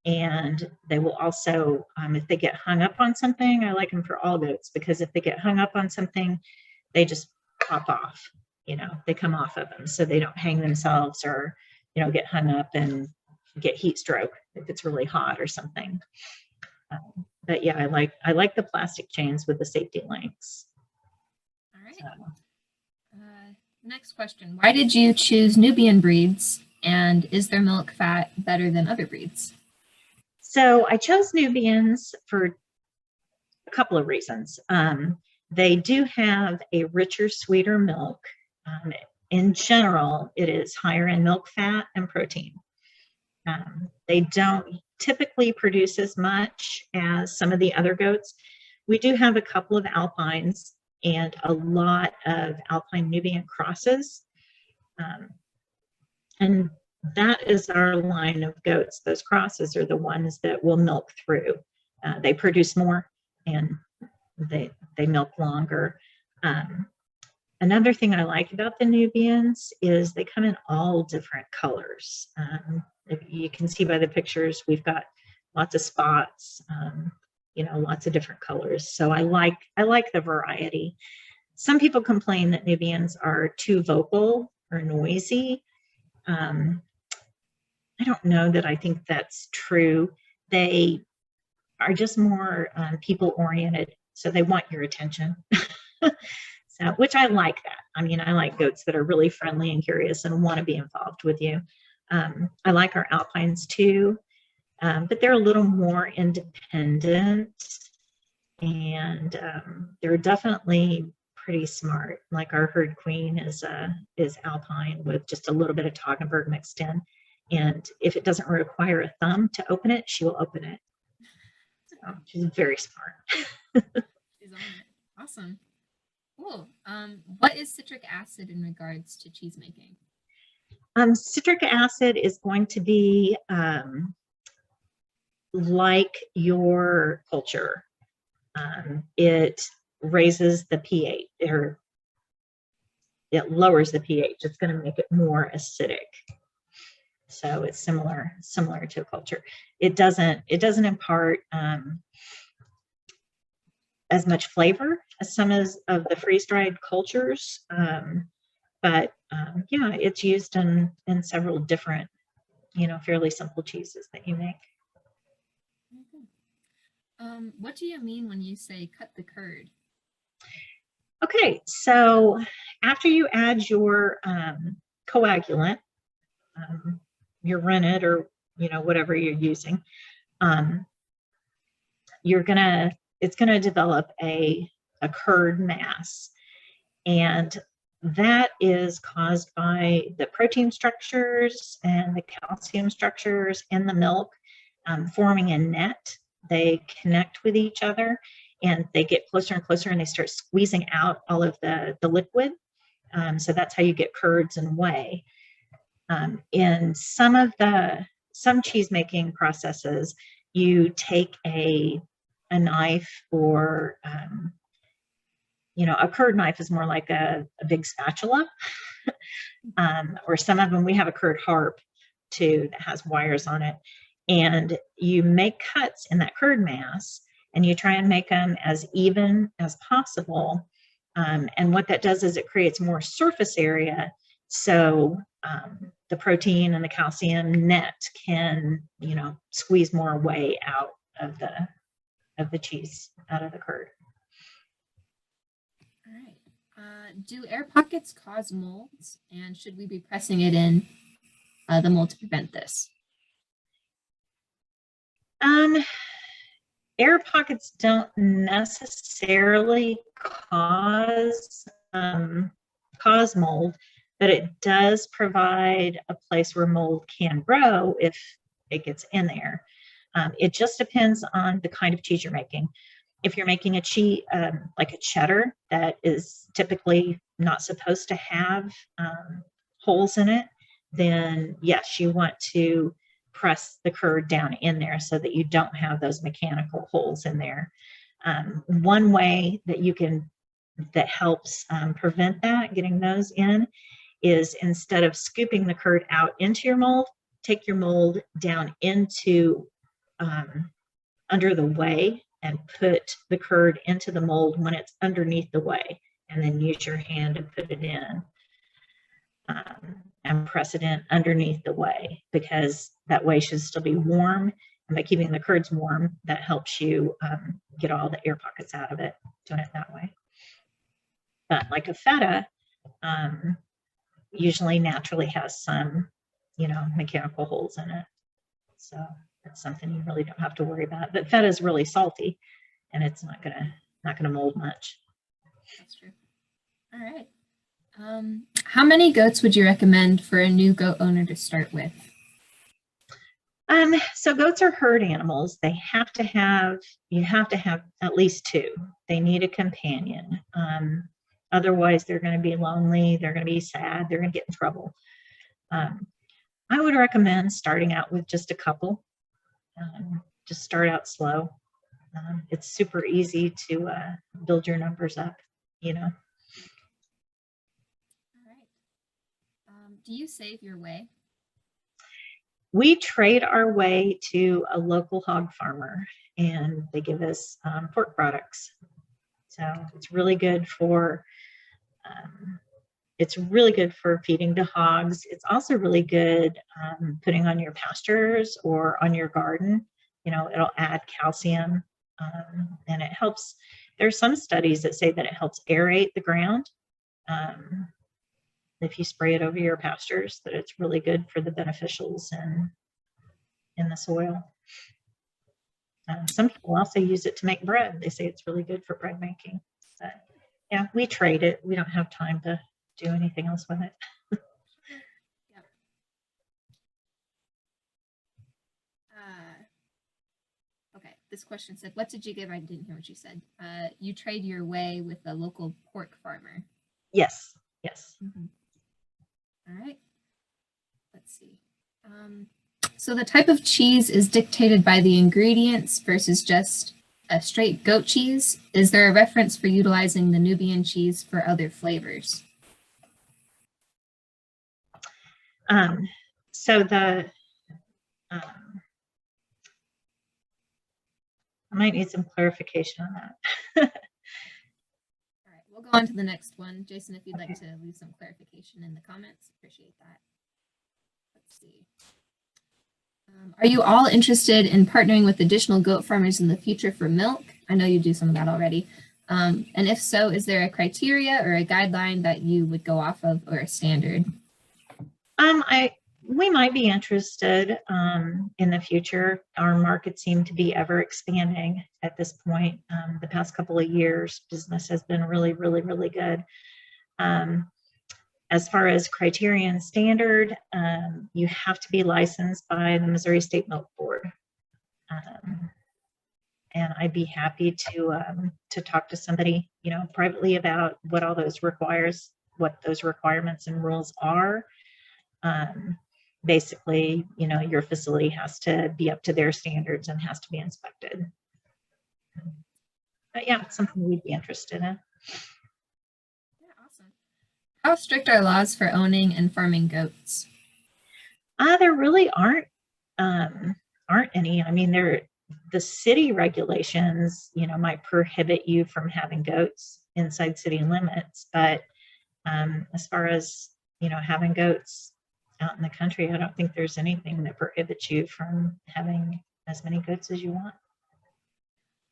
And they will also, if they get hung up on something, I like them for all goats because if they get hung up on something, they just pop off, they come off of them so they don't hang themselves or, get hung up and get heat stroke if it's really hot or something. But yeah, I like the plastic chains with the safety links. All right. So. Next question. Why did you choose Nubian breeds and is their milk fat better than other breeds? So I chose Nubians for a couple of reasons. They do have a richer, sweeter milk. In general, it is higher in milk fat and protein. They don't typically produce as much as some of the other goats. We do have a couple of Alpines and a lot of Alpine Nubian crosses. And that is our line of goats. Those crosses are the ones that will milk through. They produce more and they milk longer. Another thing I like about the Nubians is they come in all different colors. If you can see by the pictures, we've got lots of spots, lots of different colors. So I like the variety. Some people complain that Nubians are too vocal or noisy. I don't know that I think that's true. They are just more people-oriented, so they want your attention. So, which I like that. I mean, I like goats that are really friendly and curious and want to be involved with you. I like our Alpines too, but they're a little more independent and they're definitely pretty smart. Like our herd queen is Alpine with just a little bit of Toggenburg mixed in. And if it doesn't require a thumb to open it, she will open it. So she's very smart. She's on it. Awesome. Cool. What is citric acid in regards to cheese making? Citric acid is going to be like your culture. It raises the pH, or it lowers the pH. It's going to make it more acidic. So it's similar to culture. It doesn't impart as much flavor as some of the freeze-dried cultures, but yeah, it's used in several different, fairly simple cheeses that you make. What do you mean when you say cut the curd? Okay, so after you add your coagulant, your rennet or whatever you're using, it's gonna develop a curd mass, and that is caused by the protein structures and the calcium structures in the milk forming a net. They connect with each other, and they get closer and closer, and they start squeezing out all of the liquid. So that's how you get curds and whey. In some cheese making processes, you take a knife, or a curd knife is more like a big spatula. Or some of them, we have a curd harp too that has wires on it, and you make cuts in that curd mass, and you try and make them as even as possible. And what that does is it creates more surface area, so the protein and the calcium net can, squeeze more whey out of the cheese, out of the curd. All right. Do air pockets cause molds, and should we be pressing it in the mold to prevent this? Air pockets don't necessarily cause mold, but it does provide a place where mold can grow if it gets in there. It just depends on the kind of cheese you're making. If you're making a cheese, like a cheddar, that is typically not supposed to have holes in it, then yes, you want to press the curd down in there so that you don't have those mechanical holes in there. One way that helps prevent that, getting those in, is instead of scooping the curd out into your mold, take your mold down into under the whey, and put the curd into the mold when it's underneath the whey, and then use your hand to put it in, and press it in underneath the whey, because that whey should still be warm, and by keeping the curds warm, that helps you get all the air pockets out of it, doing it that way. But like a feta, usually naturally has some, mechanical holes in it. So that's something you really don't have to worry about. But feta is really salty, and it's not gonna mold much. That's true. All right. How many goats would you recommend for a new goat owner to start with? So goats are herd animals. You have to have at least 2. They need a companion. Otherwise, they're going to be lonely. They're going to be sad. They're going to get in trouble. I would recommend starting out with just a couple. Just start out slow. It's super easy to build your numbers up, All right. Do you save your whey? We trade our whey to a local hog farmer, and they give us pork products. So it's really good for feeding to hogs. It's also really good putting on your pastures or on your garden. It'll add calcium, and it helps. There's some studies that say that it helps aerate the ground. If you spray it over your pastures, that it's really good for the beneficials in the soil. Some people also use it to make bread. They say it's really good for bread making. But yeah, we trade it. We don't have time to do anything else with it. Yep. Okay, this question said, what did you give? I didn't hear what you said. You trade your whey with a local pork farmer. Yes. Mm-hmm. All right. Let's see. So the type of cheese is dictated by the ingredients versus just a straight goat cheese. Is there a reference for utilizing the Nubian cheese for other flavors? I might need some clarification on that. All right, we'll go on to the next one. Jason, if you'd like to leave some clarification in the comments, appreciate that. Let's see. Are you all interested in partnering with additional goat farmers in the future for milk? I know you do some of that already. And if so, is there a criteria or a guideline that you would go off of, or a standard? We might be interested in the future. Our market seemed to be ever expanding at this point. The past couple of years, business has been really, really, really good. As far as criterion standard, you have to be licensed by the Missouri State Milk Board. and I'd be happy to talk to somebody, you know, privately about what all those requires, what those requirements and rules are. Basically, you know, your facility has to be up to their standards and has to be inspected. But yeah, it's something we'd be interested in. Yeah, awesome. How strict are laws for owning and farming goats? There really aren't any. I mean, the city regulations, you know, might prohibit you from having goats inside city limits, but as far as, you know, having goats out in the country, I don't think there's anything that prohibits you from having as many goats as you want.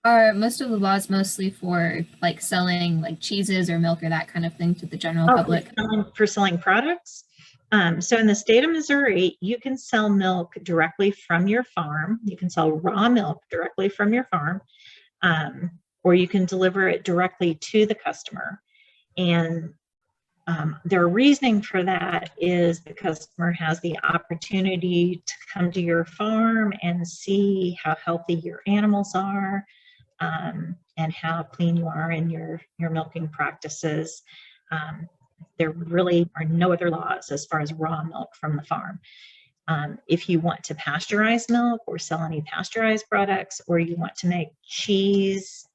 Are most of the laws mostly for like selling like cheeses or milk or that kind of thing to the general public? For selling products. So in the state of Missouri, you can sell milk directly from your farm. You can sell raw milk directly from your farm, or you can deliver it directly to the customer. And their reasoning for that is the customer has the opportunity to come to your farm and see how healthy your animals are, and how clean you are in your milking practices. There really are no other laws as far as raw milk from the farm. If you want to pasteurize milk or sell any pasteurized products, or you want to make cheese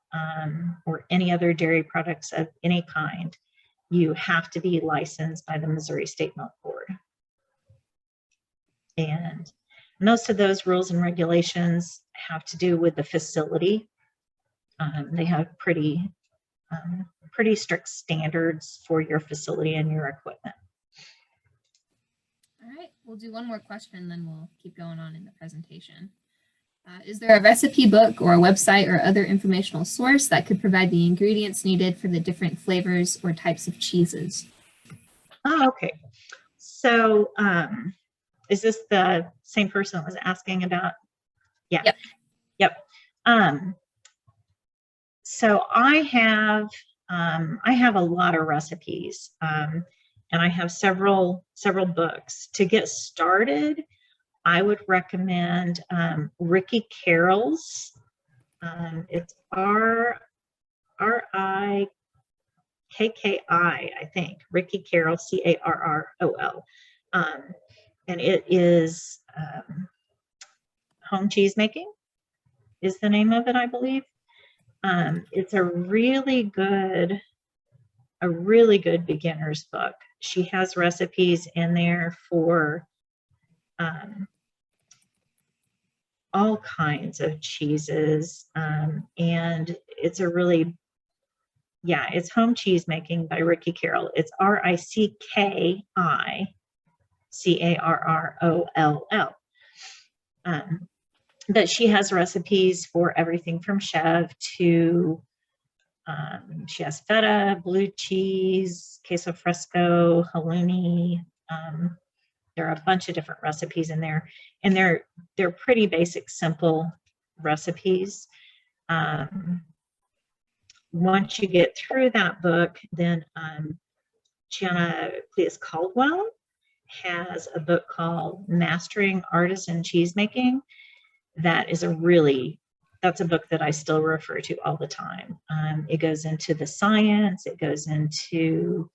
or any other dairy products of any kind, you have to be licensed by the Missouri State Milk Board. And most of those rules and regulations have to do with the facility. They have pretty strict standards for your facility and your equipment. All right, we'll do one more question, then we'll keep going on in the presentation. Is there a recipe book or a website or other informational source that could provide the ingredients needed for the different flavors or types of cheeses? Oh, okay. So is this the same person that was asking about? Yeah. Yep. So I have a lot of recipes, and I have several books. To get started, I would recommend Ricki Carroll's. It's Rikki, I think. Ricki Carroll, Carroll. And it is Home Cheesemaking is the name of it, I believe. It's a really good beginner's book. She has recipes in there for all kinds of cheeses, and it's a really, it's Home Cheesemaking by Ricki Carroll. It's Ricki Carroll. But she has recipes for everything from chev to, she has feta, blue cheese, queso fresco, halloumi. There are a bunch of different recipes in there, and they're pretty basic, simple recipes. Once you get through that book, then Gianaclis Caldwell has a book called Mastering Artisan Cheesemaking. That's a book that I still refer to all the time. It goes into the science, it goes into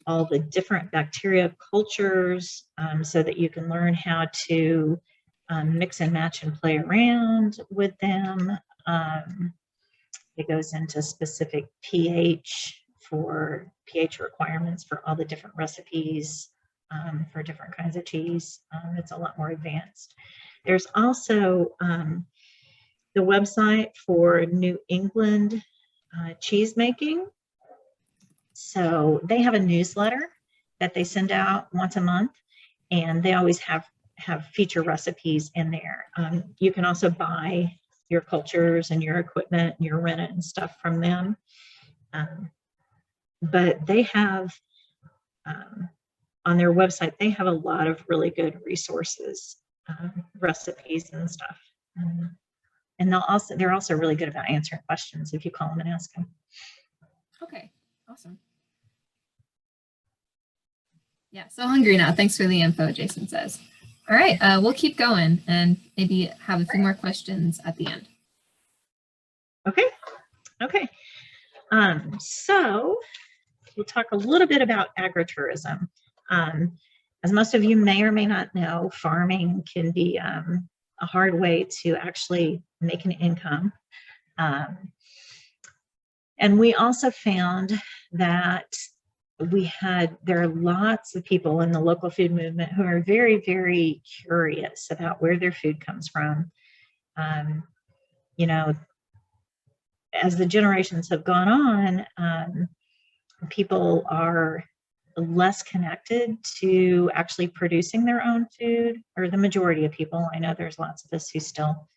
all the different bacteria cultures, so that you can learn how to mix and match and play around with them. It goes into specific pH requirements for all the different recipes for different kinds of cheese. It's a lot more advanced. There's also the website for New England cheesemaking. So they have a newsletter that they send out once a month, and they always have feature recipes in there. You can also buy your cultures and your equipment and your rennet and stuff from them. But they have, on their website, they have a lot of really good resources, recipes and stuff. And they're also really good about answering questions if you call them and ask them. Okay, awesome. Yeah, so hungry now. Thanks for the info, Jason says. All right, we'll keep going and maybe have a few more questions at the end. Okay. Okay. So we'll talk a little bit about agritourism. As most of you may or may not know, farming can be a hard way to actually make an income. And we also found that there are lots of people in the local food movement who are very, very curious about where their food comes from. You know, as the generations have gone on, people are less connected to actually producing their own food, or the majority of people. I know there's lots of us who still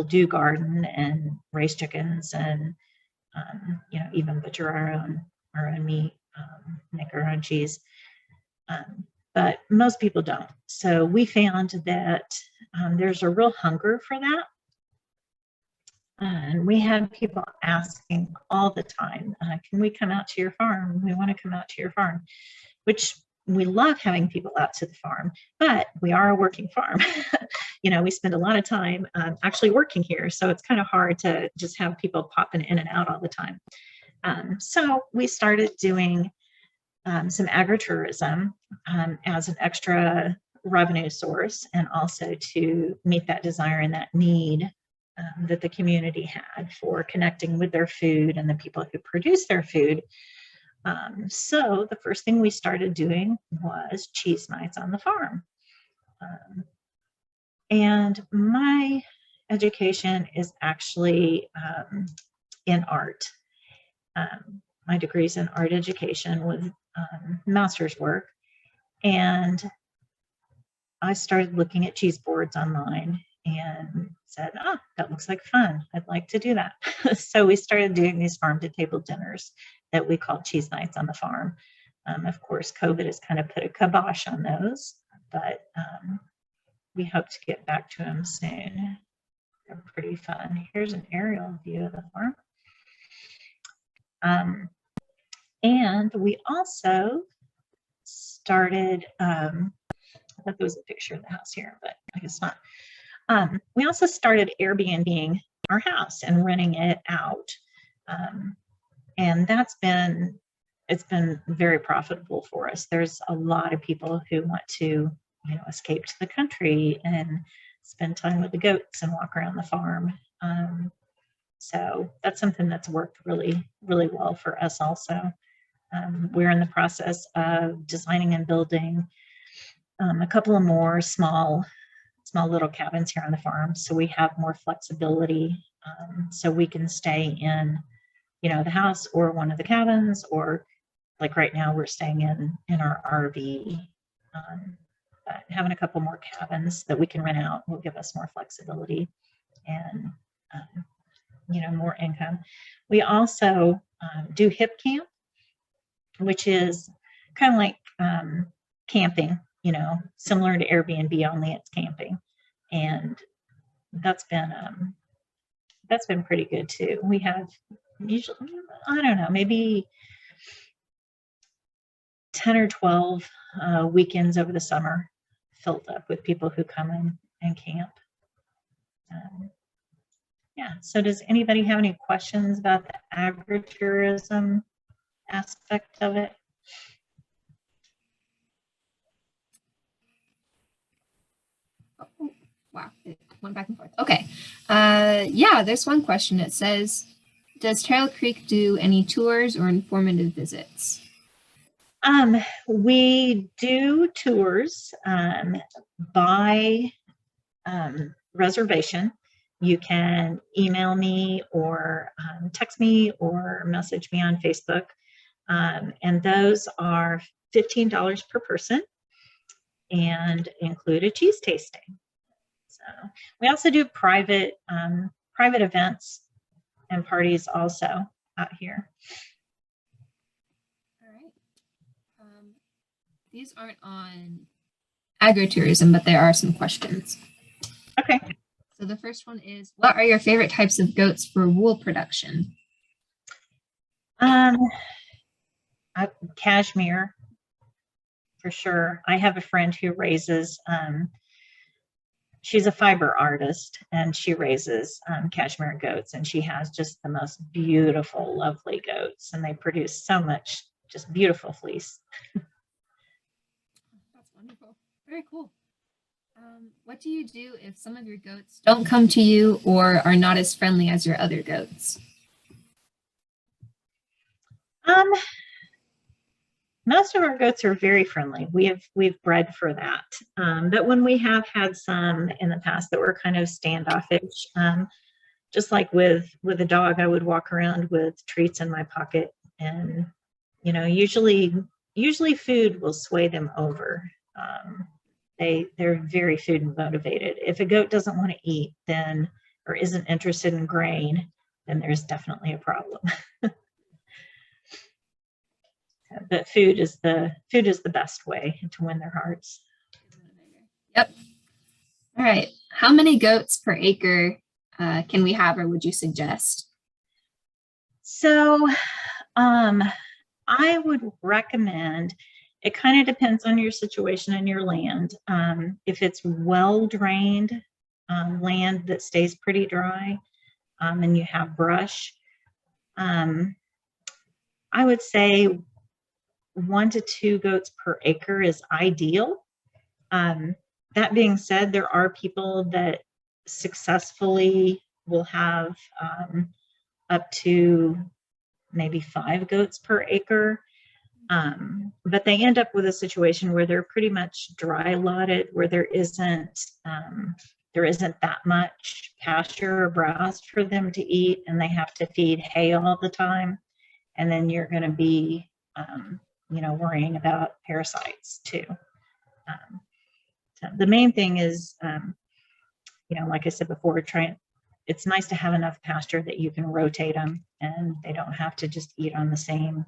do garden and raise chickens and even butcher our own meat, make our own cheese. But most people don't. So we found that there's a real hunger for that. And we had people asking all the time, can we come out to your farm? We want to come out to your farm, which we love having people out to the farm, but we are a working farm. We spend a lot of time actually working here. So it's kind of hard to just have people popping in and out all the time. So we started doing some agritourism as an extra revenue source, and also to meet that desire and that need that the community had for connecting with their food and the people who produce their food. So the first thing we started doing was cheese nights on the farm. And my education is actually in art. My degree is in art education with master's work. And I started looking at cheese boards online and said, oh, that looks like fun. I'd like to do that. So we started doing these farm to table dinners that we called cheese nights on the farm. Of course, COVID has kind of put a kibosh on those, but we hope to get back to them soon. They're pretty fun. Here's an aerial view of the farm. And we also started, I thought there was a picture of the house here, but I guess not. We also started Airbnb-ing our house and renting it out. And it's been very profitable for us. There's a lot of people who want to, escape to the country and spend time with the goats and walk around the farm. So that's something that's worked really, really well for us also. We're in the process of designing and building a couple of more small little cabins here on the farm, so we have more flexibility, so we can stay in, the house or one of the cabins, or like right now we're staying in our RV. But having a couple more cabins that we can rent out will give us more flexibility and more income. We also do hip camp, which is kind of like camping, similar to Airbnb, only it's camping. And that's been pretty good too. We have usually, I don't know, maybe 10 or 12 weekends over the summer filled up with people who come in and camp. Yeah, so does anybody have any questions about the agritourism aspect of it? Oh, wow, it went back and forth. Okay. Yeah, there's one question. It says, does Terrell Creek do any tours or informative visits? We do tours by reservation. You can email me or text me or message me on Facebook. And those are $15 per person and include a cheese tasting. So we also do private events and parties also out here. All right. These aren't on agritourism, but there are some questions. Okay. So the first one is, what are your favorite types of goats for wool production? Cashmere, for sure. I have a friend who raises she's a fiber artist, and she raises cashmere goats, and she has just the most beautiful, lovely goats, and they produce so much just beautiful fleece. That's wonderful. Very cool. What do you do if some of your goats don't come to you or are not as friendly as your other goats? Most of our goats are very friendly. We've bred for that. But when we have had some in the past that were kind of standoffish, just like with a dog, I would walk around with treats in my pocket, and usually food will sway them over. They're very food motivated. If a goat doesn't want to eat, then or isn't interested in grain, then there's definitely a problem. But food is the best way to win their hearts. Yep. All right. How many goats per acre can we have, or would you suggest? So I would recommend, it kind of depends on your situation and your land. If it's well-drained land that stays pretty dry, and you have brush, I would say 1 to 2 goats per acre is ideal. That being said, there are people that successfully will have up to maybe 5 goats per acre. But they end up with a situation where they're pretty much dry lotted, where there isn't that much pasture or browse for them to eat, and they have to feed hay all the time. And then you're going to be worrying about parasites too. So the main thing is, like I said before, it's nice to have enough pasture that you can rotate them and they don't have to just eat on the same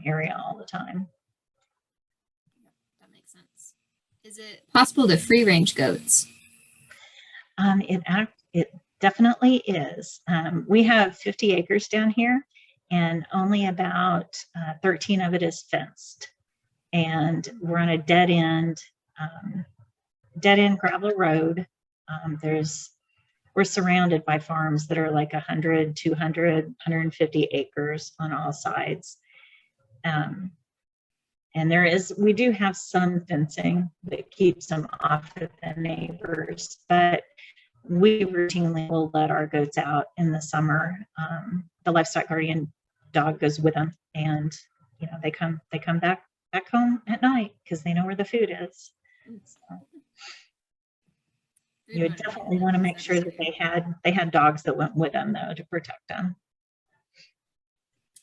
area all the time. That makes sense. Is it possible to free range goats? It definitely is. We have 50 acres down here, and only about 13 of it is fenced. And we're on a dead end gravel road. We're surrounded by farms that are like 100, 200, 150 acres on all sides. And we do have some fencing that keeps them off of the neighbors, but we routinely will let our goats out in the summer. The livestock guardian dog goes with them, and they come back home at night because they know where the food is. So you would definitely want to make sure that they had dogs that went with them, though, to protect them.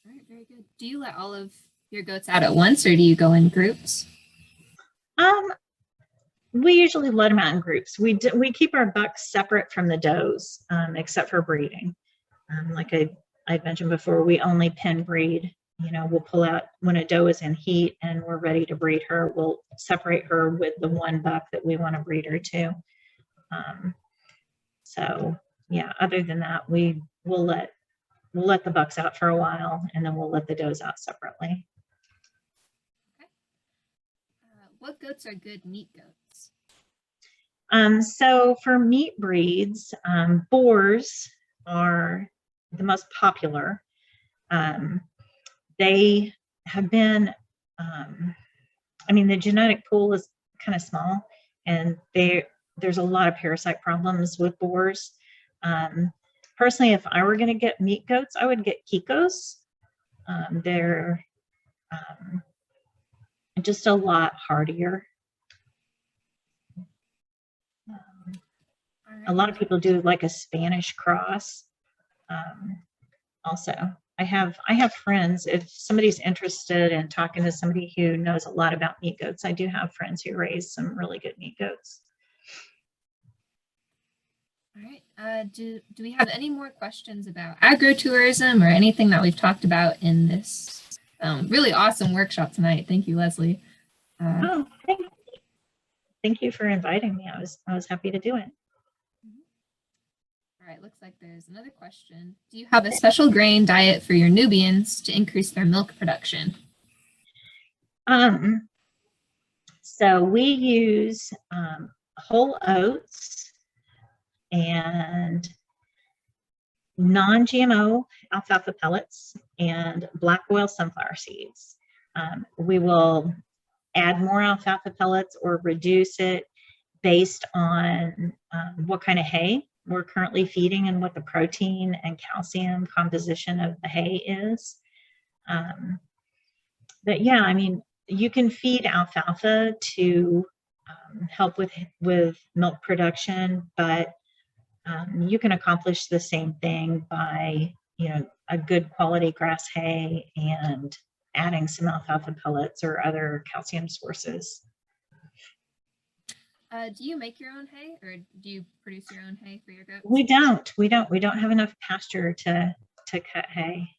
All right, very good. Do you let all of your goats out at once, or do you go in groups? We usually let them out in groups. We keep our bucks separate from the does, except for breeding. Like I mentioned before, we only pen breed. We'll pull out when a doe is in heat and we're ready to breed her. We'll separate her with the one buck that we want to breed her to. So yeah, other than that, we'll let the bucks out for a while, and then we'll let the does out separately. Okay. What goats are good meat goats? So for meat breeds, boars are the most popular. They have been, the genetic pool is kind of small, and there's a lot of parasite problems with boars. Personally, if I were going to get meat goats, I would get Kikos. They're just a lot hardier. A lot of people do like a Spanish cross. Also, I have friends. If somebody's interested in talking to somebody who knows a lot about meat goats, I do have friends who raise some really good meat goats. All right. Do we have any more questions about agrotourism or anything that we've talked about in this really awesome workshop tonight? Thank you, Lesley. Thank you for inviting me. I was happy to do it. All right, looks like there's another question. Do you have a special grain diet for your Nubians to increase their milk production? So we use whole oats and non-GMO alfalfa pellets and black oil sunflower seeds. We will add more alfalfa pellets or reduce it based on what kind of hay we're currently feeding and what the protein and calcium composition of the hay is. But yeah, I mean, you can feed alfalfa to help with milk production, but you can accomplish the same thing by, a good quality grass hay and adding some alfalfa pellets or other calcium sources. Do you make your own hay, or do you produce your own hay for your goats? We don't have enough pasture to cut hay.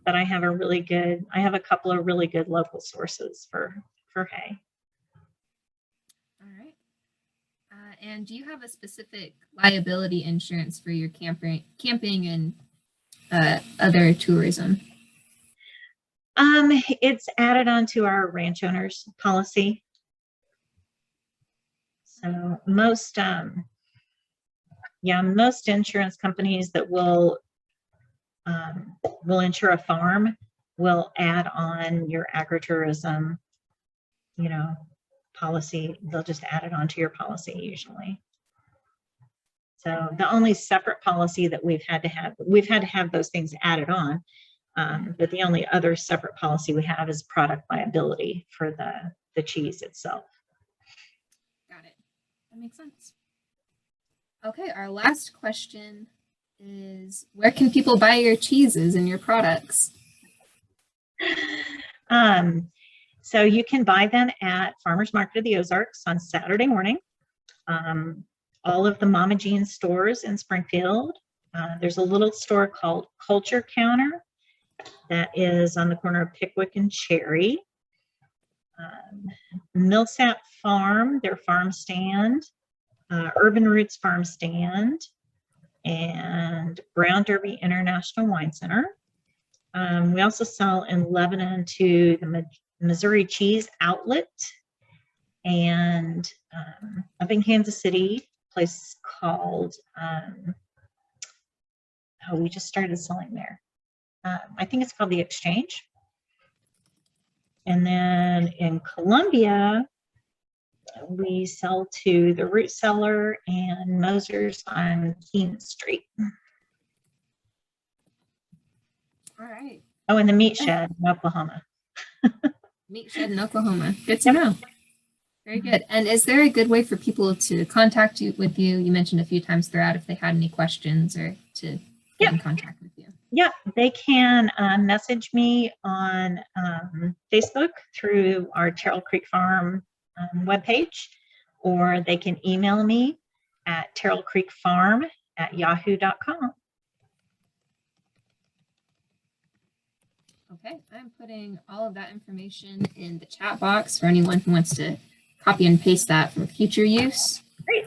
But I have a couple of really good local sources for hay. All right. And do you have a specific liability insurance for your camping and other tourism? It's added onto our ranch owners policy. So most insurance companies that will insure a farm will add on your agrotourism, policy. They'll just add it onto your policy usually. So the only separate policy that we've had to have those things added on, but the only other separate policy we have is product liability for the cheese itself. Got it. That makes sense. Okay, our last question is, where can people buy your cheeses and your products? So you can buy them at Farmers Market of the Ozarks on Saturday morning. All of the Mama Jean stores in Springfield. There's a little store called Culture Counter that is on the corner of Pickwick and Cherry. Millsap Farm, their farm stand. Urban Roots Farm Stand, and Brown Derby International Wine Center. We also sell in Lebanon to the Missouri Cheese Outlet, and up in Kansas City, a place called, we just started selling there. I think it's called The Exchange. And then in Columbia, we sell to the Root Cellar and Moser's on Keene Street. All right. Oh, and the Meat Shed in Oklahoma. Meat Shed in Oklahoma. Good to know. Very good. And is there a good way for people to contact you? You mentioned a few times throughout if they had any questions or to get in contact with you. Yeah, they can message me on Facebook through our Terrell Creek Farm webpage, or they can email me at terrellcreekfarm@yahoo.com. Okay, I'm putting all of that information in the chat box for anyone who wants to copy and paste that for future use. Great.